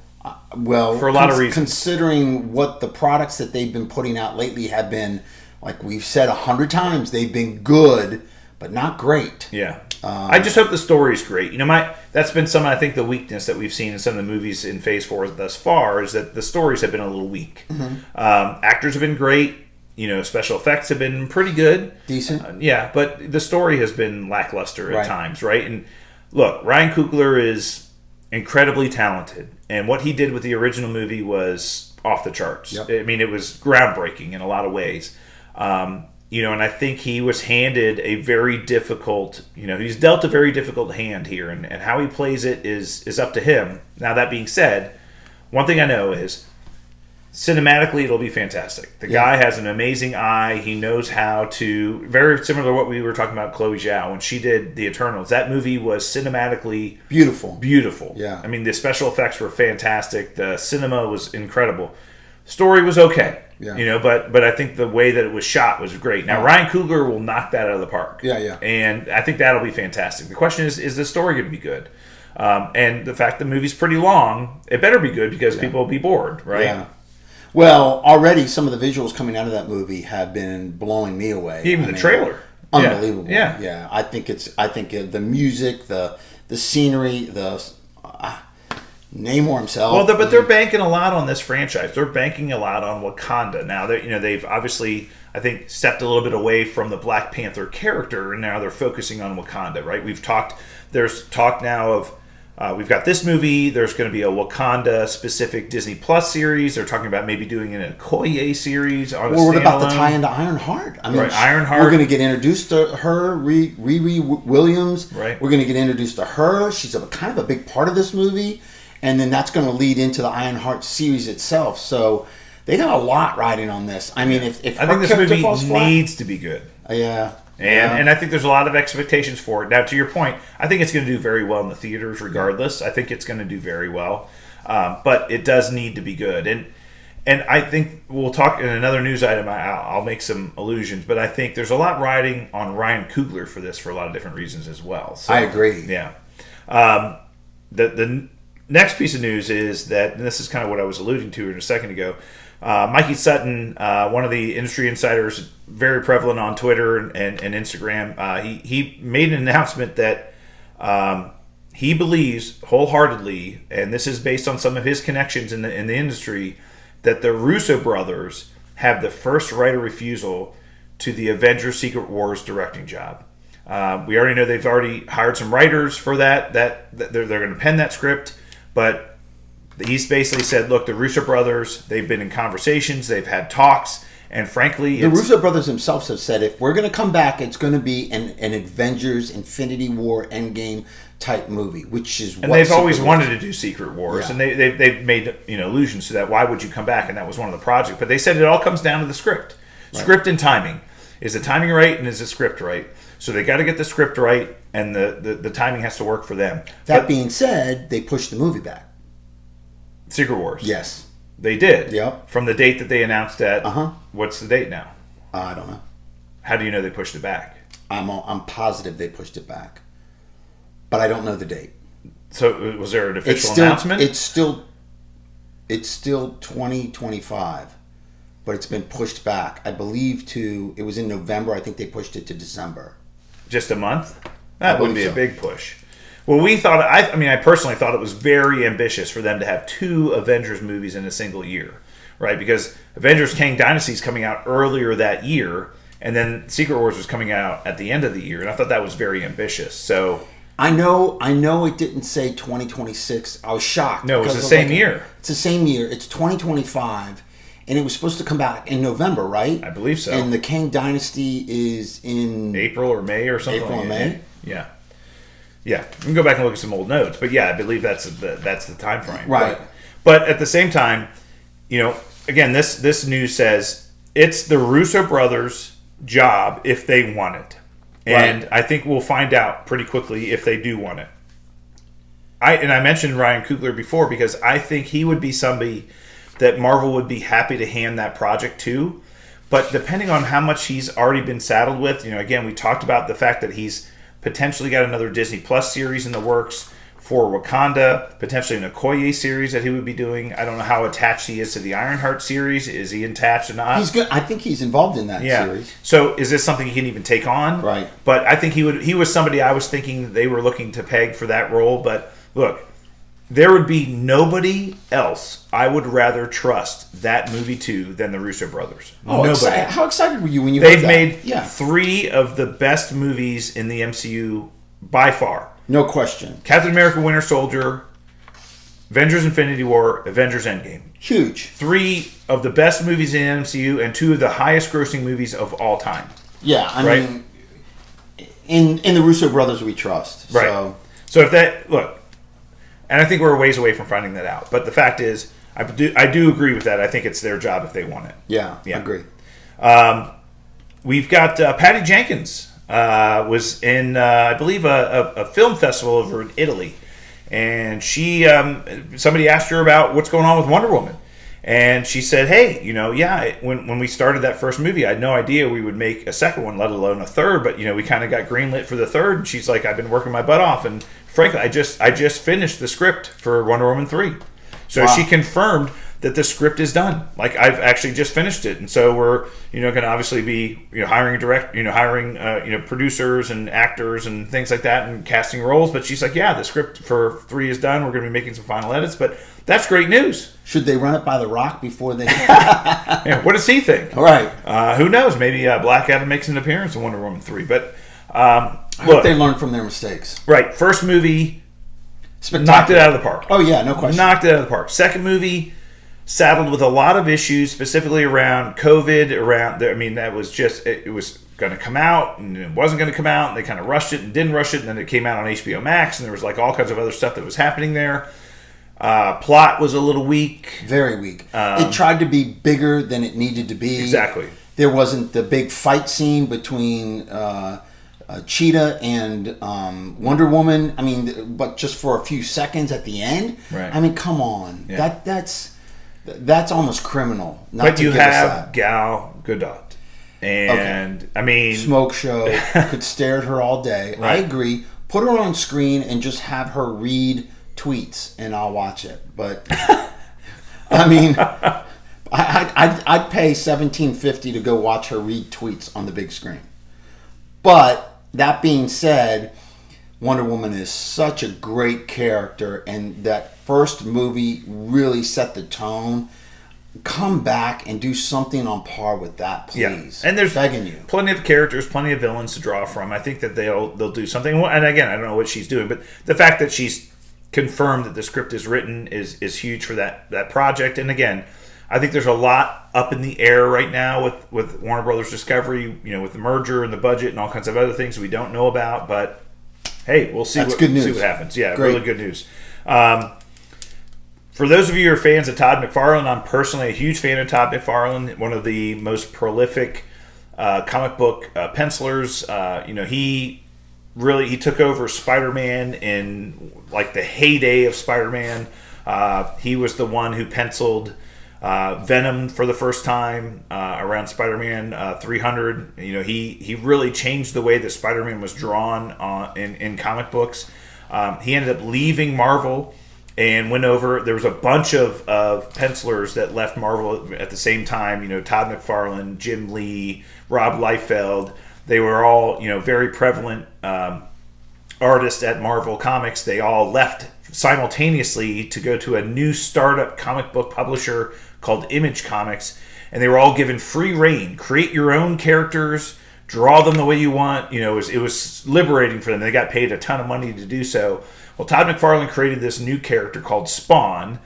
Well, for a lot of reasons. Considering what the products that they've been putting out lately have been, like we've said 100 times, they've been good, but not great. Yeah. I just hope the story's great. That's been I think the weakness that we've seen in some of the movies in Phase 4 thus far is that the stories have been a little weak. Mm-hmm. Actors have been great. Special effects have been pretty good. Decent. Yeah, but the story has been lackluster at times, right? And look, Ryan Coogler is incredibly talented. And what he did with the original movie was off the charts. Yep. I mean, it was groundbreaking in a lot of ways. And I think he was handed a very difficult, he's dealt a very difficult hand here, and how he plays it is up to him. Now, that being said, one thing I know is cinematically it'll be fantastic. The guy has an amazing eye. He knows how to, very similar to what we were talking about Chloe Zhao when she did The Eternals. That movie was cinematically beautiful. Yeah. I mean, the special effects were fantastic. The cinema was incredible. Story was okay. Yeah. But I think the way that it was shot was great. Now, Ryan Coogler will knock that out of the park. Yeah. And I think that'll be fantastic. The question is the story going to be good? And the fact the movie's pretty long, it better be good because people will be bored, right? Yeah. Well, already some of the visuals coming out of that movie have been blowing me away. Even the trailer. Unbelievable. Yeah. I think the music, the scenery, Namor himself. Well, but they're banking a lot on this franchise. They're banking a lot on Wakanda. Now, they've obviously, I think, stepped a little bit away from the Black Panther character, and now they're focusing on Wakanda, right? There's talk now of we've got this movie. There's going to be a Wakanda-specific Disney Plus series. They're talking about maybe doing an Okoye series on a standalone. Well, what about the tie into Ironheart? I mean, right, Ironheart. We're going to get introduced to her, Riri Williams. Right. We're going to get introduced to her. She's kind of a big part of this movie. And then that's going to lead into the Ironheart series itself. So they got a lot riding on this. I mean, if I think this movie needs to be good. Yeah. And I think there's a lot of expectations for it. Now, to your point, I think it's going to do very well in the theaters regardless. I think it's going to do very well. But it does need to be good. And I think we'll talk in another news item. I'll make some allusions. But I think there's a lot riding on Ryan Coogler for this for a lot of different reasons as well. So, I agree. Yeah. The next piece of news is that, and this is kind of what I was alluding to a second ago, Mikey Sutton, one of the industry insiders, very prevalent on Twitter and Instagram, he made an announcement that he believes wholeheartedly, and this is based on some of his connections in the industry, that the Russo brothers have the first right of refusal to the Avengers Secret Wars directing job. We already know they've already hired some writers for that they're going to pen that script, but he's basically said, look, the Russo brothers, they've been in conversations, they've had talks, and frankly... The Russo brothers themselves have said if we're going to come back, it's going to be an Avengers Infinity War Endgame type movie, which is and they've always wanted to do Secret Wars, yeah. And they've made allusions to that. Why would you come back? And that was one of the projects. But they said it all comes down to the script. Right. Script and timing. Is the timing right and is the script right? So they got to get the script right, and the timing has to work for them. That being said, they pushed the movie back. Secret Wars. Yes. They did. Yep. From the date that they announced at. What's the date now? I don't know. How do you know they pushed it back? I'm positive they pushed it back, but I don't know the date. So was there an official announcement? It's still 2025, but it's been pushed back. I believe it was in November. I think they pushed it to December. Just a month? That would be a big push. Well, I personally thought it was very ambitious for them to have 2 Avengers movies in a single year, right? Because Avengers Kang Dynasty is coming out earlier that year, and then Secret Wars was coming out at the end of the year, and I thought that was very ambitious. So I know it didn't say 2026. I was shocked. No, it was the same year. It's the same year. It's 2025, and it was supposed to come back in November, right? I believe so. And the Kang Dynasty is in April or May or something. April or May? Yeah. Yeah, we can go back and look at some old notes, but yeah, I believe that's the time frame. Right. But at the same time, again, this news says it's the Russo brothers' job if they want it, and right. I think we'll find out pretty quickly if they do want it. I mentioned Ryan Coogler before because I think he would be somebody that Marvel would be happy to hand that project to, but depending on how much he's already been saddled with, again, we talked about the fact that he's potentially got another Disney Plus series in the works for Wakanda, potentially an Okoye series that he would be doing. I don't know how attached he is to the Ironheart series. Is he attached or not? He's good. I think he's involved in that series. So is this something he can even take on? Right. But I think he was somebody I was thinking they were looking to peg for that role. But look, there would be nobody else I would rather trust that movie to than the Russo brothers. Nobody. How excited were you when you heard that? They've made 3 of the best movies in the MCU by far. No question. Captain America Winter Soldier, Avengers Infinity War, Avengers Endgame. Huge. 3 of the best movies in the MCU and 2 of the highest grossing movies of all time. Yeah, I mean, in the Russo brothers we trust. Right. So if that, look, and I think we're a ways away from finding that out. But the fact is, I do agree with that. I think it's their job if they want it. Yeah. I agree. We've got Patty Jenkins was in, I believe, a film festival over in Italy. And she, somebody asked her about what's going on with Wonder Woman. And she said, hey, when we started that first movie, I had no idea we would make a second one, let alone a third. But, we kind of got greenlit for the third. And she's like, I've been working my butt off. And frankly, I just finished the script for Wonder Woman 3. So She confirmed that the script is done. Like, I've actually just finished it. And so we're, going to obviously be, hiring producers and actors and things like that and casting roles. But she's like, yeah, the script for 3 is done. We're going to be making some final edits. But that's great news. Should they run it by The Rock before they... Yeah, what does he think? All right. Who knows? Maybe Black Adam makes an appearance in Wonder Woman 3. But I hope they learn from their mistakes. Right. First movie, knocked it out of the park. Oh, yeah, no question. Knocked it out of the park. Second movie, saddled with a lot of issues, specifically around COVID. That was just, it was going to come out, and it wasn't going to come out, and they kind of rushed it and didn't rush it, and then it came out on HBO Max, and there was like all kinds of other stuff that was happening there. Plot was a little weak. Very weak. It tried to be bigger than it needed to be. Exactly. There wasn't the big fight scene between Cheetah and Wonder Woman. I mean, but just for a few seconds at the end. Right. I mean, come on. Yeah. That's almost criminal. But you have Gal Gadot. And, okay. I mean... Smoke show. Could stare at her all day. Right. I agree. Put her on screen and just have her read tweets, and I'll watch it. But, I mean... I'd pay $17.50 to go watch her read tweets on the big screen. But that being said, Wonder Woman is such a great character, and that first movie really set the tone. Come back and do something on par with that, please. Yeah. And there's begging you. Plenty of characters, plenty of villains to draw from. I think that they'll do something. And again, I don't know what she's doing, but the fact that she's confirmed that the script is written is huge for that project. And again, I think there's a lot up in the air right now with Warner Brothers Discovery, with the merger and the budget and all kinds of other things we don't know about. But hey, we'll see. Good news. See what happens. Yeah, Great. Really good news. For those of you who are fans of Todd McFarlane, I'm personally a huge fan of Todd McFarlane, one of the most prolific comic book pencilers. He took over Spider-Man in like the heyday of Spider-Man. He was the one who penciled Venom for the first time around Spider-Man 300. He really changed the way that Spider-Man was drawn in comic books. He ended up leaving Marvel and went over. There was a bunch of pencilers that left Marvel at the same time. Todd McFarlane, Jim Lee, Rob Liefeld. They were all very prevalent artists at Marvel Comics. They all left simultaneously to go to a new startup comic book publisher called Image Comics, and they were all given free reign. Create your own characters, draw them the way you want. It was liberating for them. They got paid a ton of money to do so. Well, Todd McFarlane created this new character called Spawn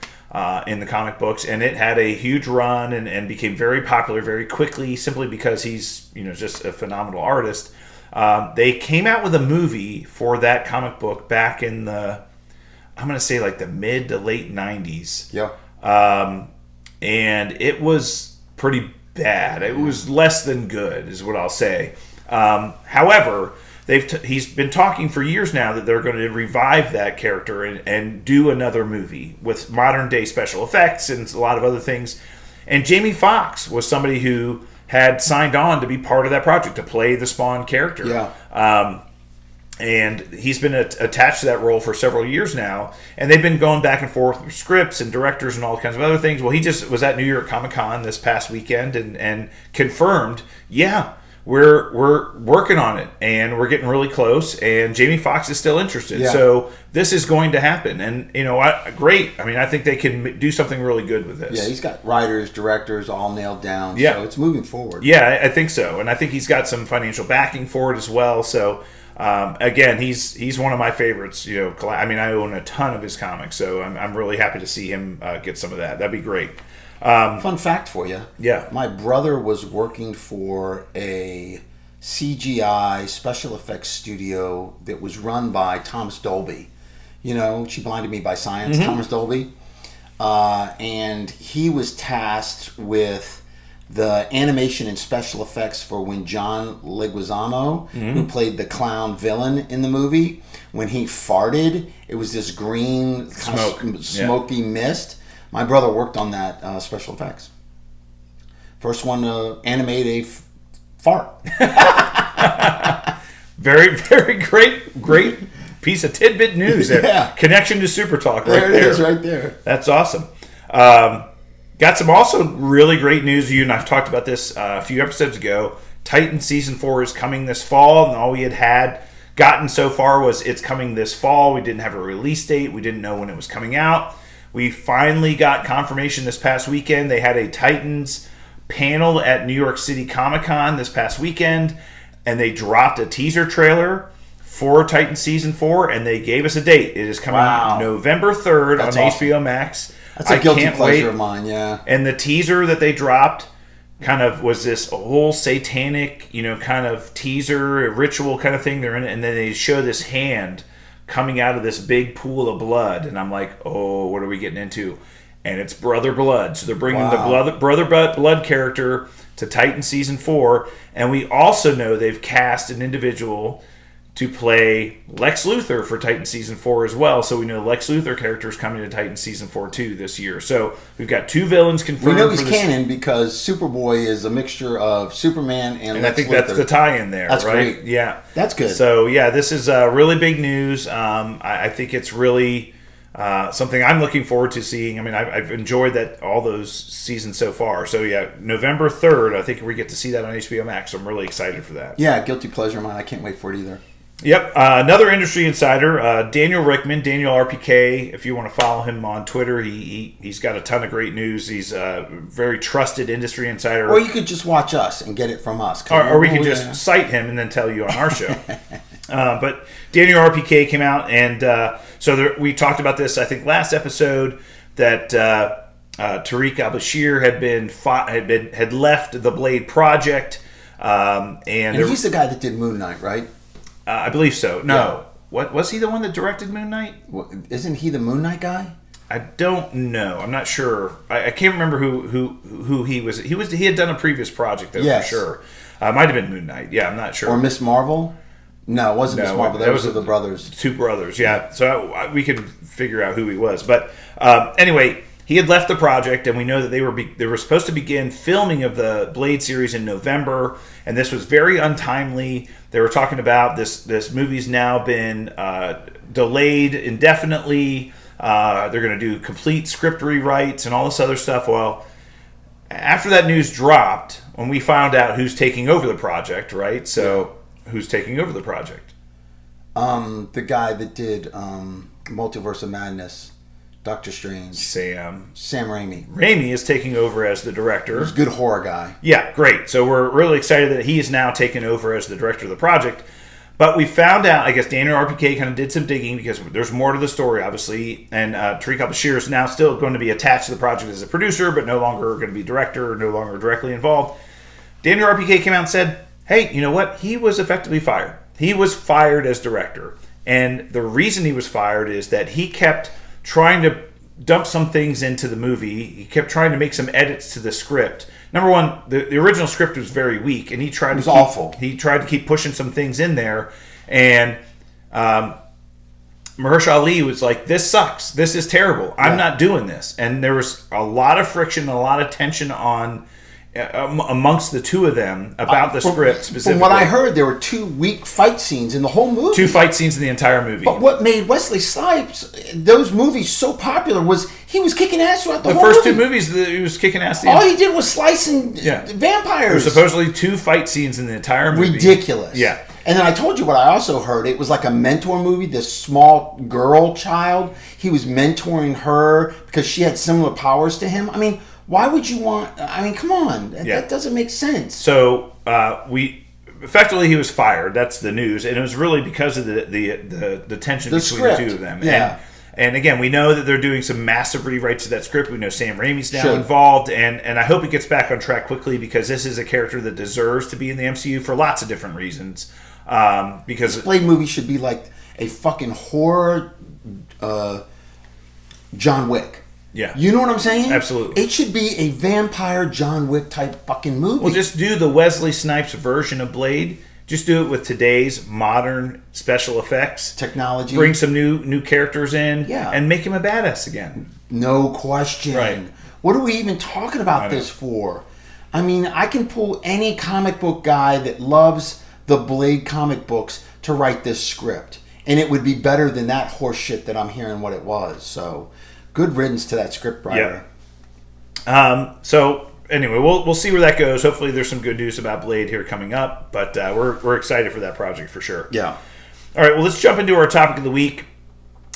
in the comic books, and it had a huge run and became very popular very quickly simply because he's just a phenomenal artist. They came out with a movie for that comic book back in the, I'm going to say like the mid to late 90s. Yeah. And it was pretty bad. It was less than good is what I'll say. However, he's been talking for years now that they're going to revive that character and do another movie with modern day special effects and a lot of other things. And Jamie Foxx was somebody who had signed on to be part of that project to play the Spawn character. Yeah. And he's been attached to that role for several years now. And they've been going back and forth with scripts and directors and all kinds of other things. Well, he just was at New York Comic Con this past weekend and confirmed, we're working on it and we're getting really close. And Jamie Foxx is still interested. Yeah. So this is going to happen. And, great. I mean, I think they can do something really good with this. Yeah, he's got writers, directors all nailed down. Yeah. So it's moving forward. Yeah, I think so. And I think he's got some financial backing for it as well. So... again, he's one of my favorites. I own a ton of his comics, so I'm really happy to see him get some of that. That'd be great. Fun fact for you. Yeah. My brother was working for a CGI special effects studio that was run by Thomas Dolby. She Blinded Me by Science, mm-hmm. Thomas Dolby. And he was tasked with the animation and special effects for when John Leguizamo, mm-hmm. who played the clown villain in the movie, when he farted, it was this green smoky mist. My brother worked on that special effects. First one to animate a fart. Very, very great piece of tidbit news there. Yeah. Connection to SuperTalk there. There it is right there. That's awesome. Got some also really great news. You and I talked about this a few episodes ago. Titan Season 4 is coming this fall, and all we had gotten so far was it's coming this fall. We didn't have a release date. We didn't know when it was coming out. We finally got confirmation this past weekend. They had a Titans panel at New York City Comic Con this past weekend, and they dropped a teaser trailer for Titan Season 4, and they gave us a date. It is coming out November 3rd on HBO Max. That's a guilty pleasure of mine, yeah. And the teaser that they dropped kind of was this whole satanic, kind of teaser, ritual kind of thing. They're in it, and then they show this hand coming out of this big pool of blood, and I'm like, oh, what are we getting into? And it's Brother Blood. So they're bringing the Brother Blood character to Titan Season 4, and we also know they've cast an individual to play Lex Luthor for Titan Season 4 as well. So we know the Lex Luthor character is coming to Titan Season 4 too this year. So we've got 2 villains confirmed. We know he's canon because Superboy is a mixture of Superman and Lex I think Luthor. That's the tie-in there, that's right? Great. Yeah. That's good. So, yeah, this is really big news. I think it's really something I'm looking forward to seeing. I mean, I've enjoyed all those seasons so far. So, yeah, November 3rd, I think we get to see that on HBO Max. So I'm really excited for that. Yeah, guilty pleasure of mine. I can't wait for it either. Yep. Another industry insider, Daniel Rickman, Daniel RPK. If you want to follow him on Twitter, he's got a ton of great news. He's a very trusted industry insider. Or you could just watch us and get it from us. Or we could just cite him and then tell you on our show. But Daniel RPK came out, and we talked about this, I think, last episode, that Tariq Al-Bashir had left the Blade project. And he's the guy that did Moon Knight, right? I believe so. No. Yeah. What was he the one that directed Moon Knight? Isn't he the Moon Knight guy? I don't know. I'm not sure. I can't remember who he was. He had done a previous project though, for sure. Might have been Moon Knight. Yeah, I'm not sure. Or Miss Marvel? No, it wasn't Miss Marvel. That was the brothers. 2 brothers. Yeah. So we could figure out who he was. But anyway, he had left the project, and we know that they were supposed to begin filming of the Blade series in November, and this was very untimely. They were talking about this movie's now been delayed indefinitely. They're going to do complete script rewrites and all this other stuff. Well, after that news dropped, when we found out who's taking over the project, right? So, who's taking over the project? The guy that did Multiverse of Madness. Doctor Strange. Sam Raimi. Raimi is taking over as the director. He's a good horror guy. Yeah, great. So we're really excited that he is now taken over as the director of the project. But we found out, I guess Daniel RPK kind of did some digging because there's more to the story, obviously. And Tariq Al-Bashir is now still going to be attached to the project as a producer, but no longer going to be director, no longer directly involved. Daniel RPK came out and said, hey, you know what? He was effectively fired. He was fired as director. And the reason he was fired is that he kept trying to dump some things into the movie. He kept trying to make some edits to the script. Number one, the original script was very weak, and he tried awful. He tried to keep pushing some things in there, and Mahershala Ali was like, "This sucks. This is terrible. I'm not doing this." And there was a lot of friction, a lot of tension on amongst the two of them about the script specifically. From what I heard, there were 2 weak fight scenes in the whole movie. 2 fight scenes in the entire movie. But what made Wesley Snipes, those movies, so popular was he was kicking ass throughout the whole movie. The first 2 movies, he was kicking ass. All he did was slicing vampires. There were supposedly 2 fight scenes in the entire movie. Ridiculous. Yeah. And then I told you what I also heard. It was like a mentor movie. This small girl child, he was mentoring her because she had similar powers to him. I mean, why would you want... I mean, come on. That doesn't make sense. So, effectively, he was fired. That's the news. And it was really because of the tension between the 2 of them. Yeah. And again, we know that they're doing some massive rewrites to that script. We know Sam Raimi's now involved. And I hope it gets back on track quickly because this is a character that deserves to be in the MCU for lots of different reasons. Because this Blade movie should be like a fucking horror John Wick. Yeah. You know what I'm saying? Absolutely. It should be a vampire John Wick type fucking movie. Well, just do the Wesley Snipes version of Blade. Just do it with today's modern special effects. Technology. Bring some new characters in. Yeah. And make him a badass again. No question. Right. What are we even talking about this for? I mean, I can pull any comic book guy that loves the Blade comic books to write this script. And it would be better than that horse shit that I'm hearing what it was. So... good riddance to that script writer. Yeah. So anyway, we'll see where that goes. Hopefully, there's some good news about Blade here coming up, but we're excited for that project for sure. Yeah. All right. Well, let's jump into our topic of the week,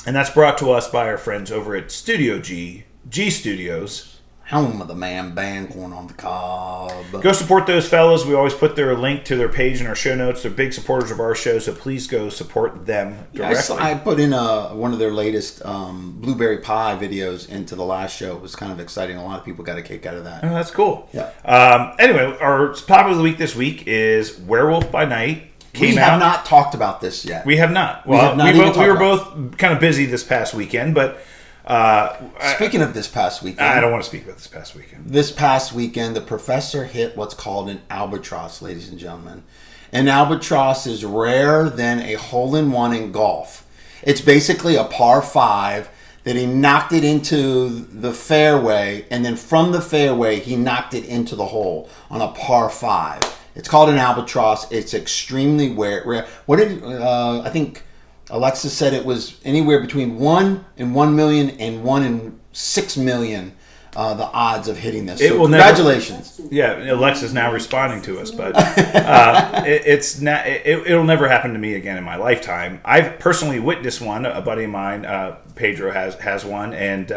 and that's brought to us by our friends over at Studio G Studios. Helm of the Man band corn on the cob. Go support those fellas. We always put their link to their page in our show notes. They're big supporters of our show, so please go support them directly. I put in one of their latest blueberry pie videos into the last show. It was kind of exciting. A lot of people got a kick out of that. Oh, that's cool. Yeah. Anyway, our topic of the week this week is Werewolf by Night. We have not talked about this yet. We have not. Well, we were both kind of busy this past weekend, but... Speaking of this past weekend... I don't want to speak about this past weekend. This past weekend, the professor hit what's called an albatross, ladies and gentlemen. An albatross is rarer than a hole-in-one in golf. It's basically a par 5 that he knocked it into the fairway, and then from the fairway, he knocked it into the hole on a par 5. It's called an albatross. It's extremely rare. What did I think... Alexa said it was anywhere between 1 in 1 million and 1 in 6 million, the odds of hitting this. So congratulations. Alexa's now responding to us, but it'll never happen to me again in my lifetime. I've personally witnessed one. A buddy of mine, Pedro, has one, and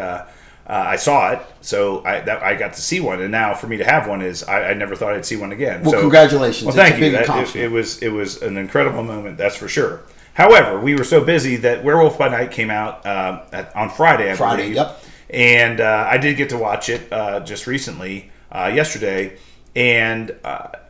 I saw it, so I got to see one. And now for me to have one is I never thought I'd see one again. Well, congratulations. Well, thank you. It was an incredible moment, that's for sure. However, we were so busy that Werewolf by Night came out on Friday, I believe. Yep. And I did get to watch it just recently, yesterday. And,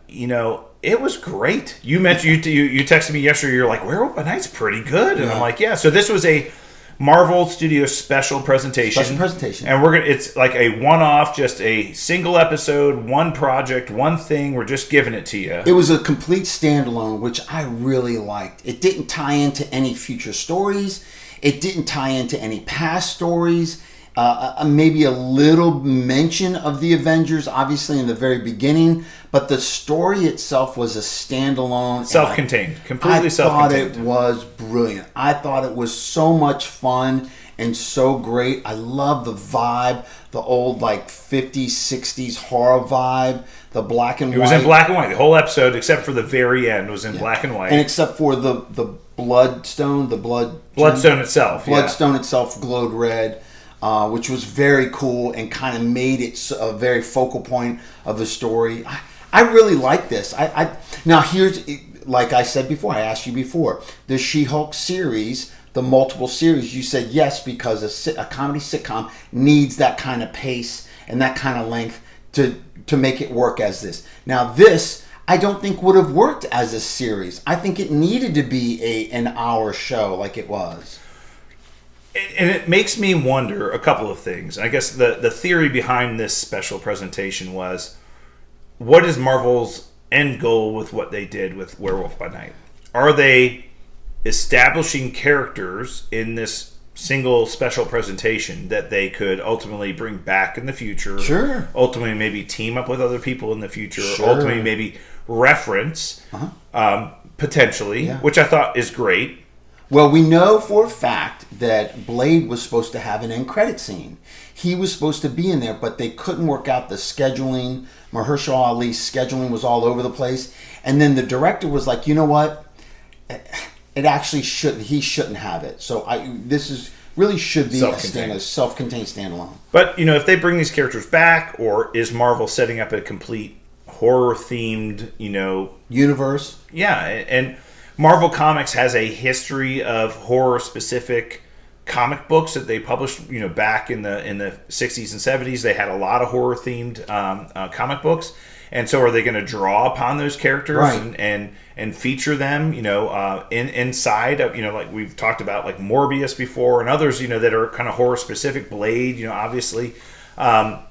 it was great. You mentioned, you texted me yesterday, you're like, Werewolf by Night's pretty good. And I'm like, yeah. So this was a Marvel Studios special presentation. And it's like a one-off, just a single episode, one project, one thing. We're just giving it to you. It was a complete standalone, which I really liked. It didn't tie into any future stories. It didn't tie into any past stories. Maybe a little mention of the Avengers, obviously, in the very beginning. But the story itself was a standalone. Self-contained. Completely self-contained. I thought it was brilliant. I thought it was so much fun and so great. I love the vibe, the old, 50s, 60s horror vibe, the black and white. It was in black and white. The whole episode, except for the very end, was in black and white. And except for the bloodstone, Bloodstone itself. Bloodstone itself glowed red. Which was very cool and kind of made it a very focal point of the story. I really like this. Now here's, like I said before, I asked you before, the SheHulk series, the multiple series, you said yes because a comedy sitcom needs that kind of pace and that kind of length to make it work as this. Now this, I don't think would have worked as a series. I think it needed to be an hour show like it was. And it makes me wonder a couple of things. I guess the theory behind this special presentation was, what is Marvel's end goal with what they did with Werewolf by Night? Are they establishing characters in this single special presentation that they could ultimately bring back in the future? Sure. Ultimately maybe team up with other people in the future. Sure. Ultimately maybe reference, potentially, which I thought is great. Well, we know for a fact that Blade was supposed to have an end credit scene. He was supposed to be in there, but they couldn't work out the scheduling. Mahershala Ali's scheduling was all over the place. And then the director was like, you know what? It actually shouldn't. He shouldn't have it. So really should be a self-contained standalone. But, if they bring these characters back, or is Marvel setting up a complete horror-themed, universe? Yeah, and Marvel Comics has a history of horror-specific comic books that they published, back in the 60s and 70s. They had a lot of horror-themed comic books. And so are they going to draw upon those characters and feature them, inside of, like we've talked about, like Morbius before and others, that are kind of horror-specific, Blade, obviously.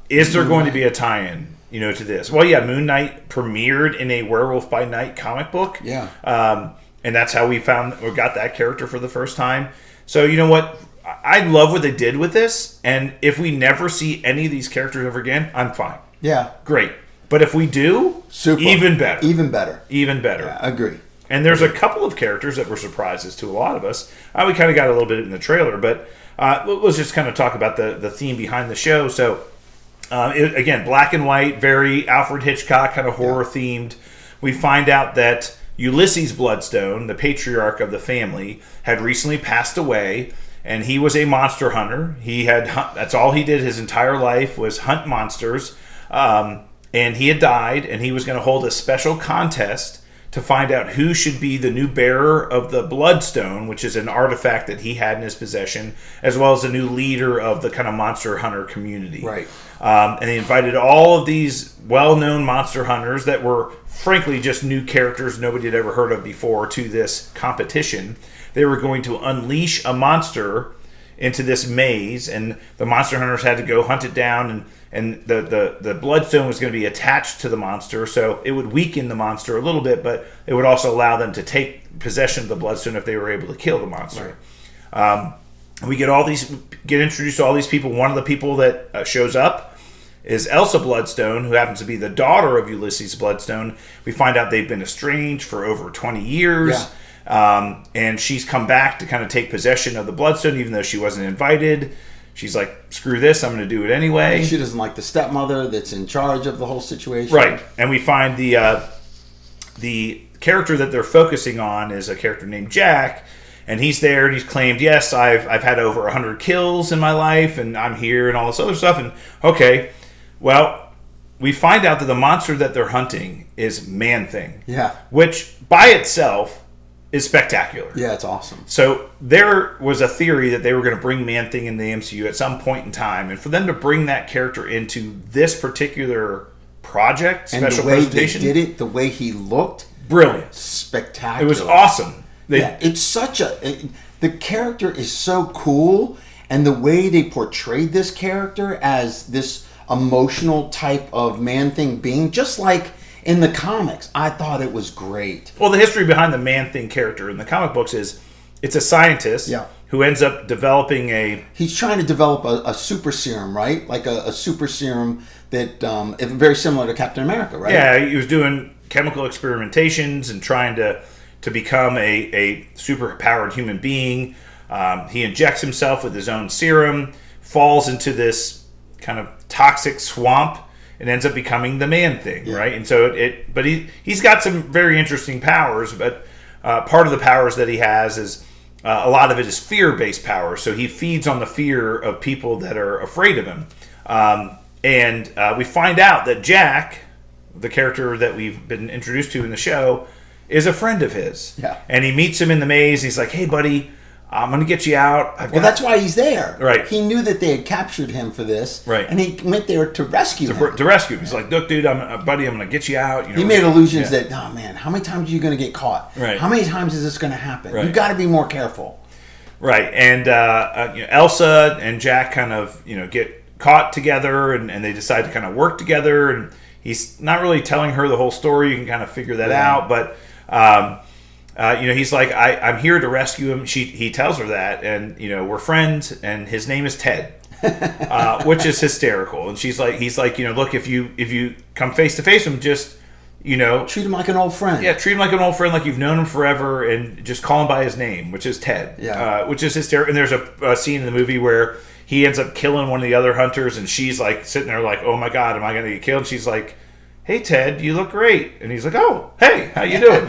Is there going to be a tie-in, to this? Well, yeah, Moon Knight premiered in a Werewolf by Night comic book. Yeah. And that's how we got that character for the first time. So, you know what? I love what they did with this. And if we never see any of these characters ever again, I'm fine. Yeah. Great. But if we do, super. Even better. Even better. Even better. Yeah, agree. And there's a couple of characters that were surprises to a lot of us. We kind of got a little bit in the trailer, but let's just kind of talk about the theme behind the show. So, again, black and white, very Alfred Hitchcock, kind of horror-themed. We find out that Ulysses Bloodstone, the patriarch of the family, had recently passed away, and he was a monster hunter. That's all he did his entire life was hunt monsters. And he had died, and he was going to hold a special contest to find out who should be the new bearer of the Bloodstone, which is an artifact that he had in his possession, as well as the new leader of the kind of monster hunter community. Right. And he invited all of these well-known monster hunters that were, frankly, just new characters nobody had ever heard of before to this competition. They were going to unleash a monster into this maze, and the monster hunters had to go hunt it down, and the Bloodstone was going to be attached to the monster, so it would weaken the monster a little bit, but it would also allow them to take possession of the Bloodstone if they were able to kill the monster. Right. We get introduced to all these people. One of the people that shows up is Elsa Bloodstone, who happens to be the daughter of Ulysses Bloodstone. We find out they've been estranged for over 20 years. Yeah. And she's come back to kind of take possession of the Bloodstone, even though she wasn't invited. She's like, screw this, I'm going to do it anyway. She doesn't like the stepmother that's in charge of the whole situation. Right. And we find the character that they're focusing on is a character named Jack, and he's there, and he's claimed, yes, I've had over 100 kills in my life, and I'm here, and all this other stuff. And okay, well, we find out that the monster that they're hunting is Man-Thing. Yeah. Which, by itself, is spectacular. Yeah, it's awesome. So there was a theory that they were going to bring Man-Thing in the MCU at some point in time, and for them to bring that character into this particular project, special presentation, and the way they did it, the way he looked, brilliant, spectacular. It was awesome. It's such the character is so cool, and the way they portrayed this character as this emotional type of Man-Thing being, just like in the comics, I thought it was great. Well, the history behind the Man-Thing character in the comic books is it's a scientist who ends up developing He's trying to develop a super serum, right? Like a super serum that is very similar to Captain America, right? Yeah, he was doing chemical experimentations and trying to become a super-powered human being. He injects himself with his own serum, falls into this kind of toxic swamp, and ends up becoming the Man-Thing, right? And so but he's got some very interesting powers, but part of the powers that he has is a lot of it is fear-based power. So he feeds on the fear of people that are afraid of him. And we find out that Jack, the character that we've been introduced to in the show, is a friend of his. Yeah. And he meets him in the maze, and he's like, hey, buddy, I'm going to get you out. That's why he's there. Right. He knew that they had captured him for this. Right. And he went there to rescue him. To rescue him. He's like, look, dude, buddy, I'm going to get you out. He made illusions that, oh, man, how many times are you going to get caught? Right. How many times is this going to happen? Right. You got to be more careful. Right. And Elsa and Jack kind of, get caught together, and they decide to kind of work together. And he's not really telling her the whole story. You can kind of figure that out. But he's like, I'm here to rescue him. He tells her that, and we're friends, and his name is Ted, which is hysterical. And he's like, look, if you come face to face with him, just treat him like an old friend. Yeah, treat him like an old friend, like you've known him forever, and just call him by his name, which is Ted. Yeah, which is hysterical. And there's a scene in the movie where he ends up killing one of the other hunters, and she's like sitting there like, oh my god, am I going to get killed? And she's like, hey Ted, you look great. And he's like, oh, hey, how you doing?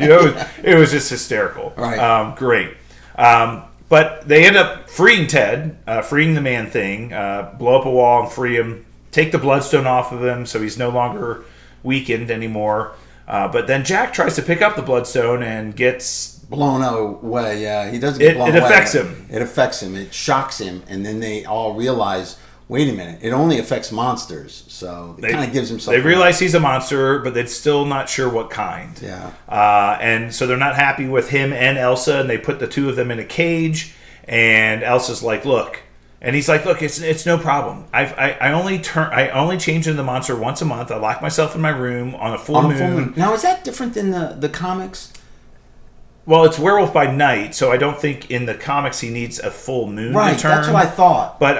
It was just hysterical. Right. Great. But they end up freeing Ted, freeing the Man-Thing, blow up a wall and free him, take the Bloodstone off of him so he's no longer weakened anymore. But then Jack tries to pick up the Bloodstone and gets blown away. Yeah, he doesn't get blown away. It affects him. It affects him. It shocks him. And then they all realize, wait a minute, it only affects monsters. So it kind of gives himself. They realize he's a monster, but they're still not sure what kind. Yeah. And so they're not happy with him and Elsa, and they put the two of them in a cage. And Elsa's like, look, and he's like, look, it's no problem. I only change into the monster once a month. I lock myself in my room on a full moon. Now, is that different than the comics? Well, it's Werewolf by night, so I don't think in the comics he needs a full moon to turn. That's what I thought. But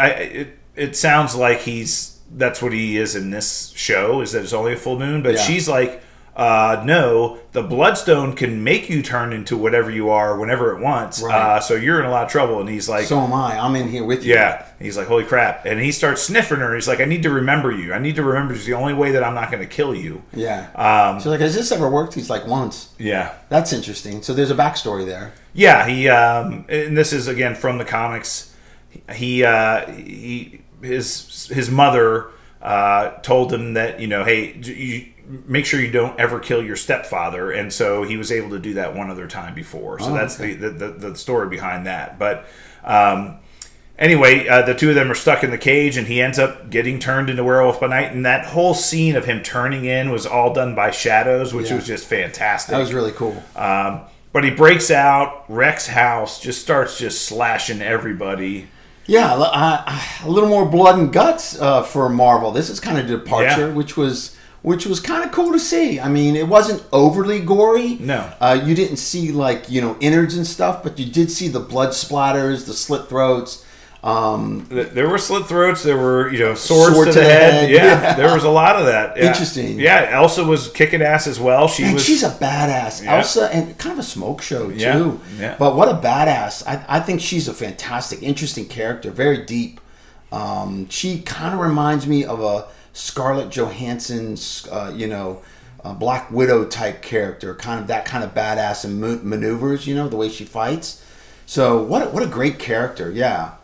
it sounds like that's what he is in this show, is that it's only a full moon. But she's like, no, the Bloodstone can make you turn into whatever you are whenever it wants. Right. So you're in a lot of trouble. And he's like, so am I. I'm in here with you. Yeah. He's like, holy crap. And he starts sniffing her. He's like, I need to remember you. I need to remember it's the only way that I'm not going to kill you. Yeah. She's like, has this ever worked? He's like, once. Yeah. That's interesting. So there's a backstory there. Yeah. And this is, again, from the comics. his mother told him that, hey, you make sure you don't ever kill your stepfather, and so he was able to do that one other time before. So that's okay. the story behind that. But anyway, the two of them are stuck in the cage, and he ends up getting turned into Werewolf by Night. And that whole scene of him turning in was all done by shadows, which was just fantastic. That was really cool. But he breaks out, wrecks house, just starts slashing everybody. Yeah, a little more blood and guts for Marvel. This is kind of departure, which was kind of cool to see. I mean, it wasn't overly gory. No. You didn't see innards and stuff, but you did see the blood splatters, the slit throats. There were slit throats. There were swords to the head. Yeah, there was a lot of that. Yeah. Interesting. Yeah, Elsa was kicking ass as well. She's a badass. Yeah. Elsa, and kind of a smoke show too. Yeah. But what a badass! I think she's a fantastic, interesting character. Very deep. She kind of reminds me of a Scarlett Johansson's, Black Widow type character. That kind of badass and maneuvers. The way she fights. So what a great character. Yeah.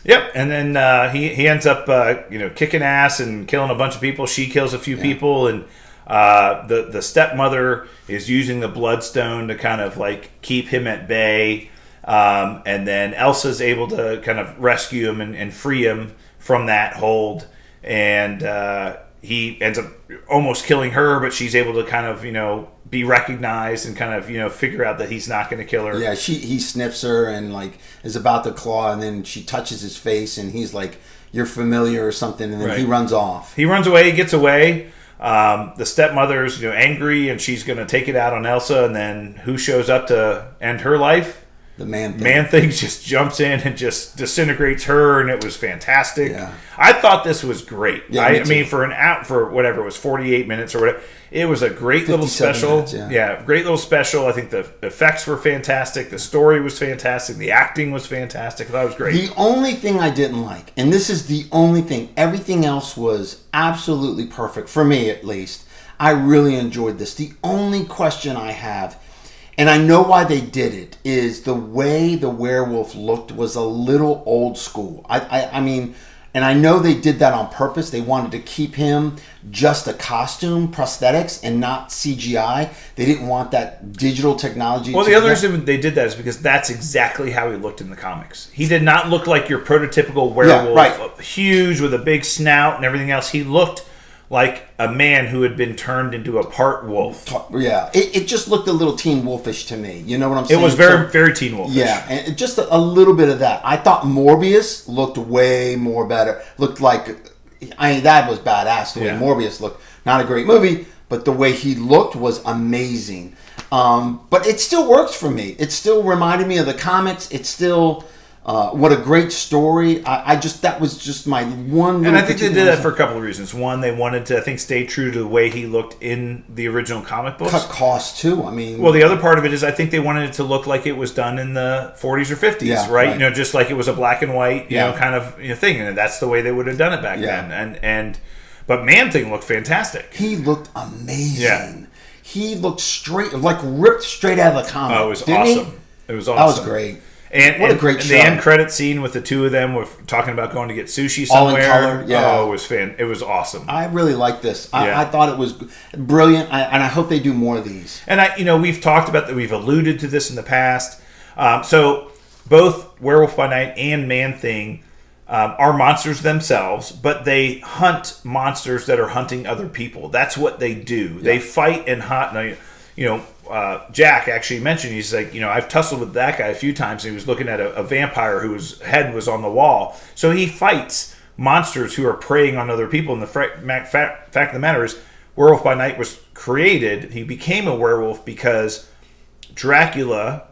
Yep, and then he ends up kicking ass and killing a bunch of people. She kills a few people, and the stepmother is using the Bloodstone to kind of keep him at bay. And then Elsa's able to kind of rescue him and free him from that hold, and he ends up almost killing her, but she's able to kind of be recognized and kind of figure out that he's not going to kill her. Yeah, he sniffs her and is about to claw, and then she touches his face, and he's like, "You're familiar" or something, and then he runs off. He runs away, gets away. The stepmother's angry, and she's going to take it out on Elsa, and then who shows up to end her life? The Man-Thing. Man-Thing just jumps in and just disintegrates her, and it was fantastic. Yeah. I thought this was great. Yeah, I mean, for whatever it was, 48 minutes or whatever, it was a great little special. Minutes, great little special. I think the effects were fantastic. The story was fantastic. The acting was fantastic. I thought it was great. The only thing I didn't like, and this is the only thing, everything else was absolutely perfect, for me at least. I really enjoyed this. The only question I have, and I know why they did it, is the way the werewolf looked was a little old school. I mean, and I know they did that on purpose. They wanted to keep him just a costume, prosthetics, and not CGI. They didn't want that digital technology. Well, the other reason they did that is because that's exactly how he looked in the comics. He did not look like your prototypical werewolf, huge with a big snout and everything else. He looked like a man who had been turned into a part wolf. Yeah, it just looked a little Teen Wolfish to me. You know what I'm saying? It was very Teen Wolfish. Yeah, and just a little bit of that. I thought Morbius looked way more better. Looked like, that was badass. The way Morbius looked. Not a great movie, but the way he looked was amazing. But it still works for me. It still reminded me of the comics. It's still... what a great story. That was just my one. And I think they did that for a couple of reasons. One, they wanted to, I think, stay true to the way he looked in the original comic books. Cut costs too. I mean, well, the other part of it is I think they wanted it to look like it was done in the 40s or 50s, right? Just like it was a black and white, kind of thing, and that's the way they would have done it back then. But Man-Thing looked fantastic. He looked amazing. Yeah. He looked ripped straight out of the comic. Oh, it was awesome. It was awesome. That was great. And what a great show. The end credit scene with the two of them were talking about going to get sushi somewhere. All in color, yeah. Oh, it was awesome. I really liked this. I thought it was brilliant, and I hope they do more of these. And we've talked about that. We've alluded to this in the past. So both Werewolf by Night and Man-Thing are monsters themselves, but they hunt monsters that are hunting other people. That's what they do. Yeah. They fight and hunt. Now, Jack actually mentioned, he's like, I've tussled with that guy a few times. And he was looking at a vampire whose head was on the wall. So he fights monsters who are preying on other people. And the fact of the matter is, Werewolf by Night was created. He became a werewolf because Dracula,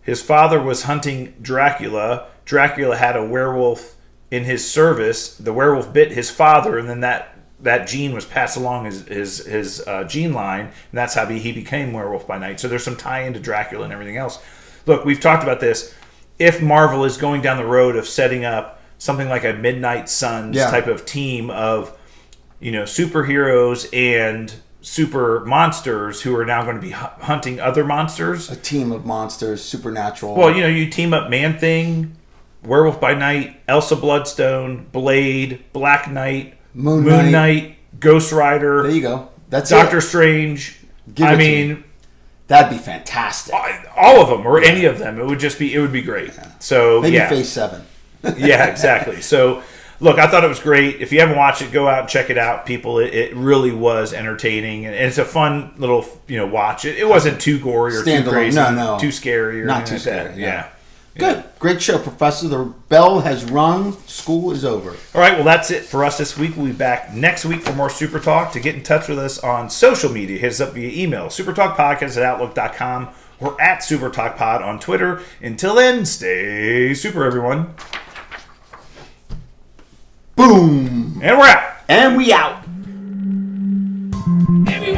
his father was hunting Dracula. Dracula had a werewolf in his service. The werewolf bit his father, and then that gene was passed along his gene line, and that's how he became Werewolf by Night. So there's some tie into Dracula and everything else. Look, we've talked about this. If Marvel is going down the road of setting up something like a Midnight Suns type of team of superheroes and super monsters who are now going to be hunting other monsters, a team of monsters, supernatural. Well, you team up Man-Thing Werewolf by Night, Elsa Bloodstone, Blade, Black Knight, Moon Knight, Ghost Rider. There you go. That's Doctor Strange. I mean, that'd be fantastic. All of them, or any of them, it would be great. Yeah. So maybe Phase 7. Yeah, exactly. So, look, I thought it was great. If you haven't watched it, go out and check it out, people. It really was entertaining, and it's a fun little watch. It wasn't too gory or too crazy, too scary, or not too scary. Like yeah. Good. Great show, Professor. The bell has rung. School is over. All right, well, that's it for us this week. We'll be back next week for more Super Talk. To get in touch with us on social media, hit us up via email, supertalkpodcast@outlook.com, or at SuperTalkPod on Twitter. Until then, stay super, everyone. Boom. And we're out. And we out. Everyone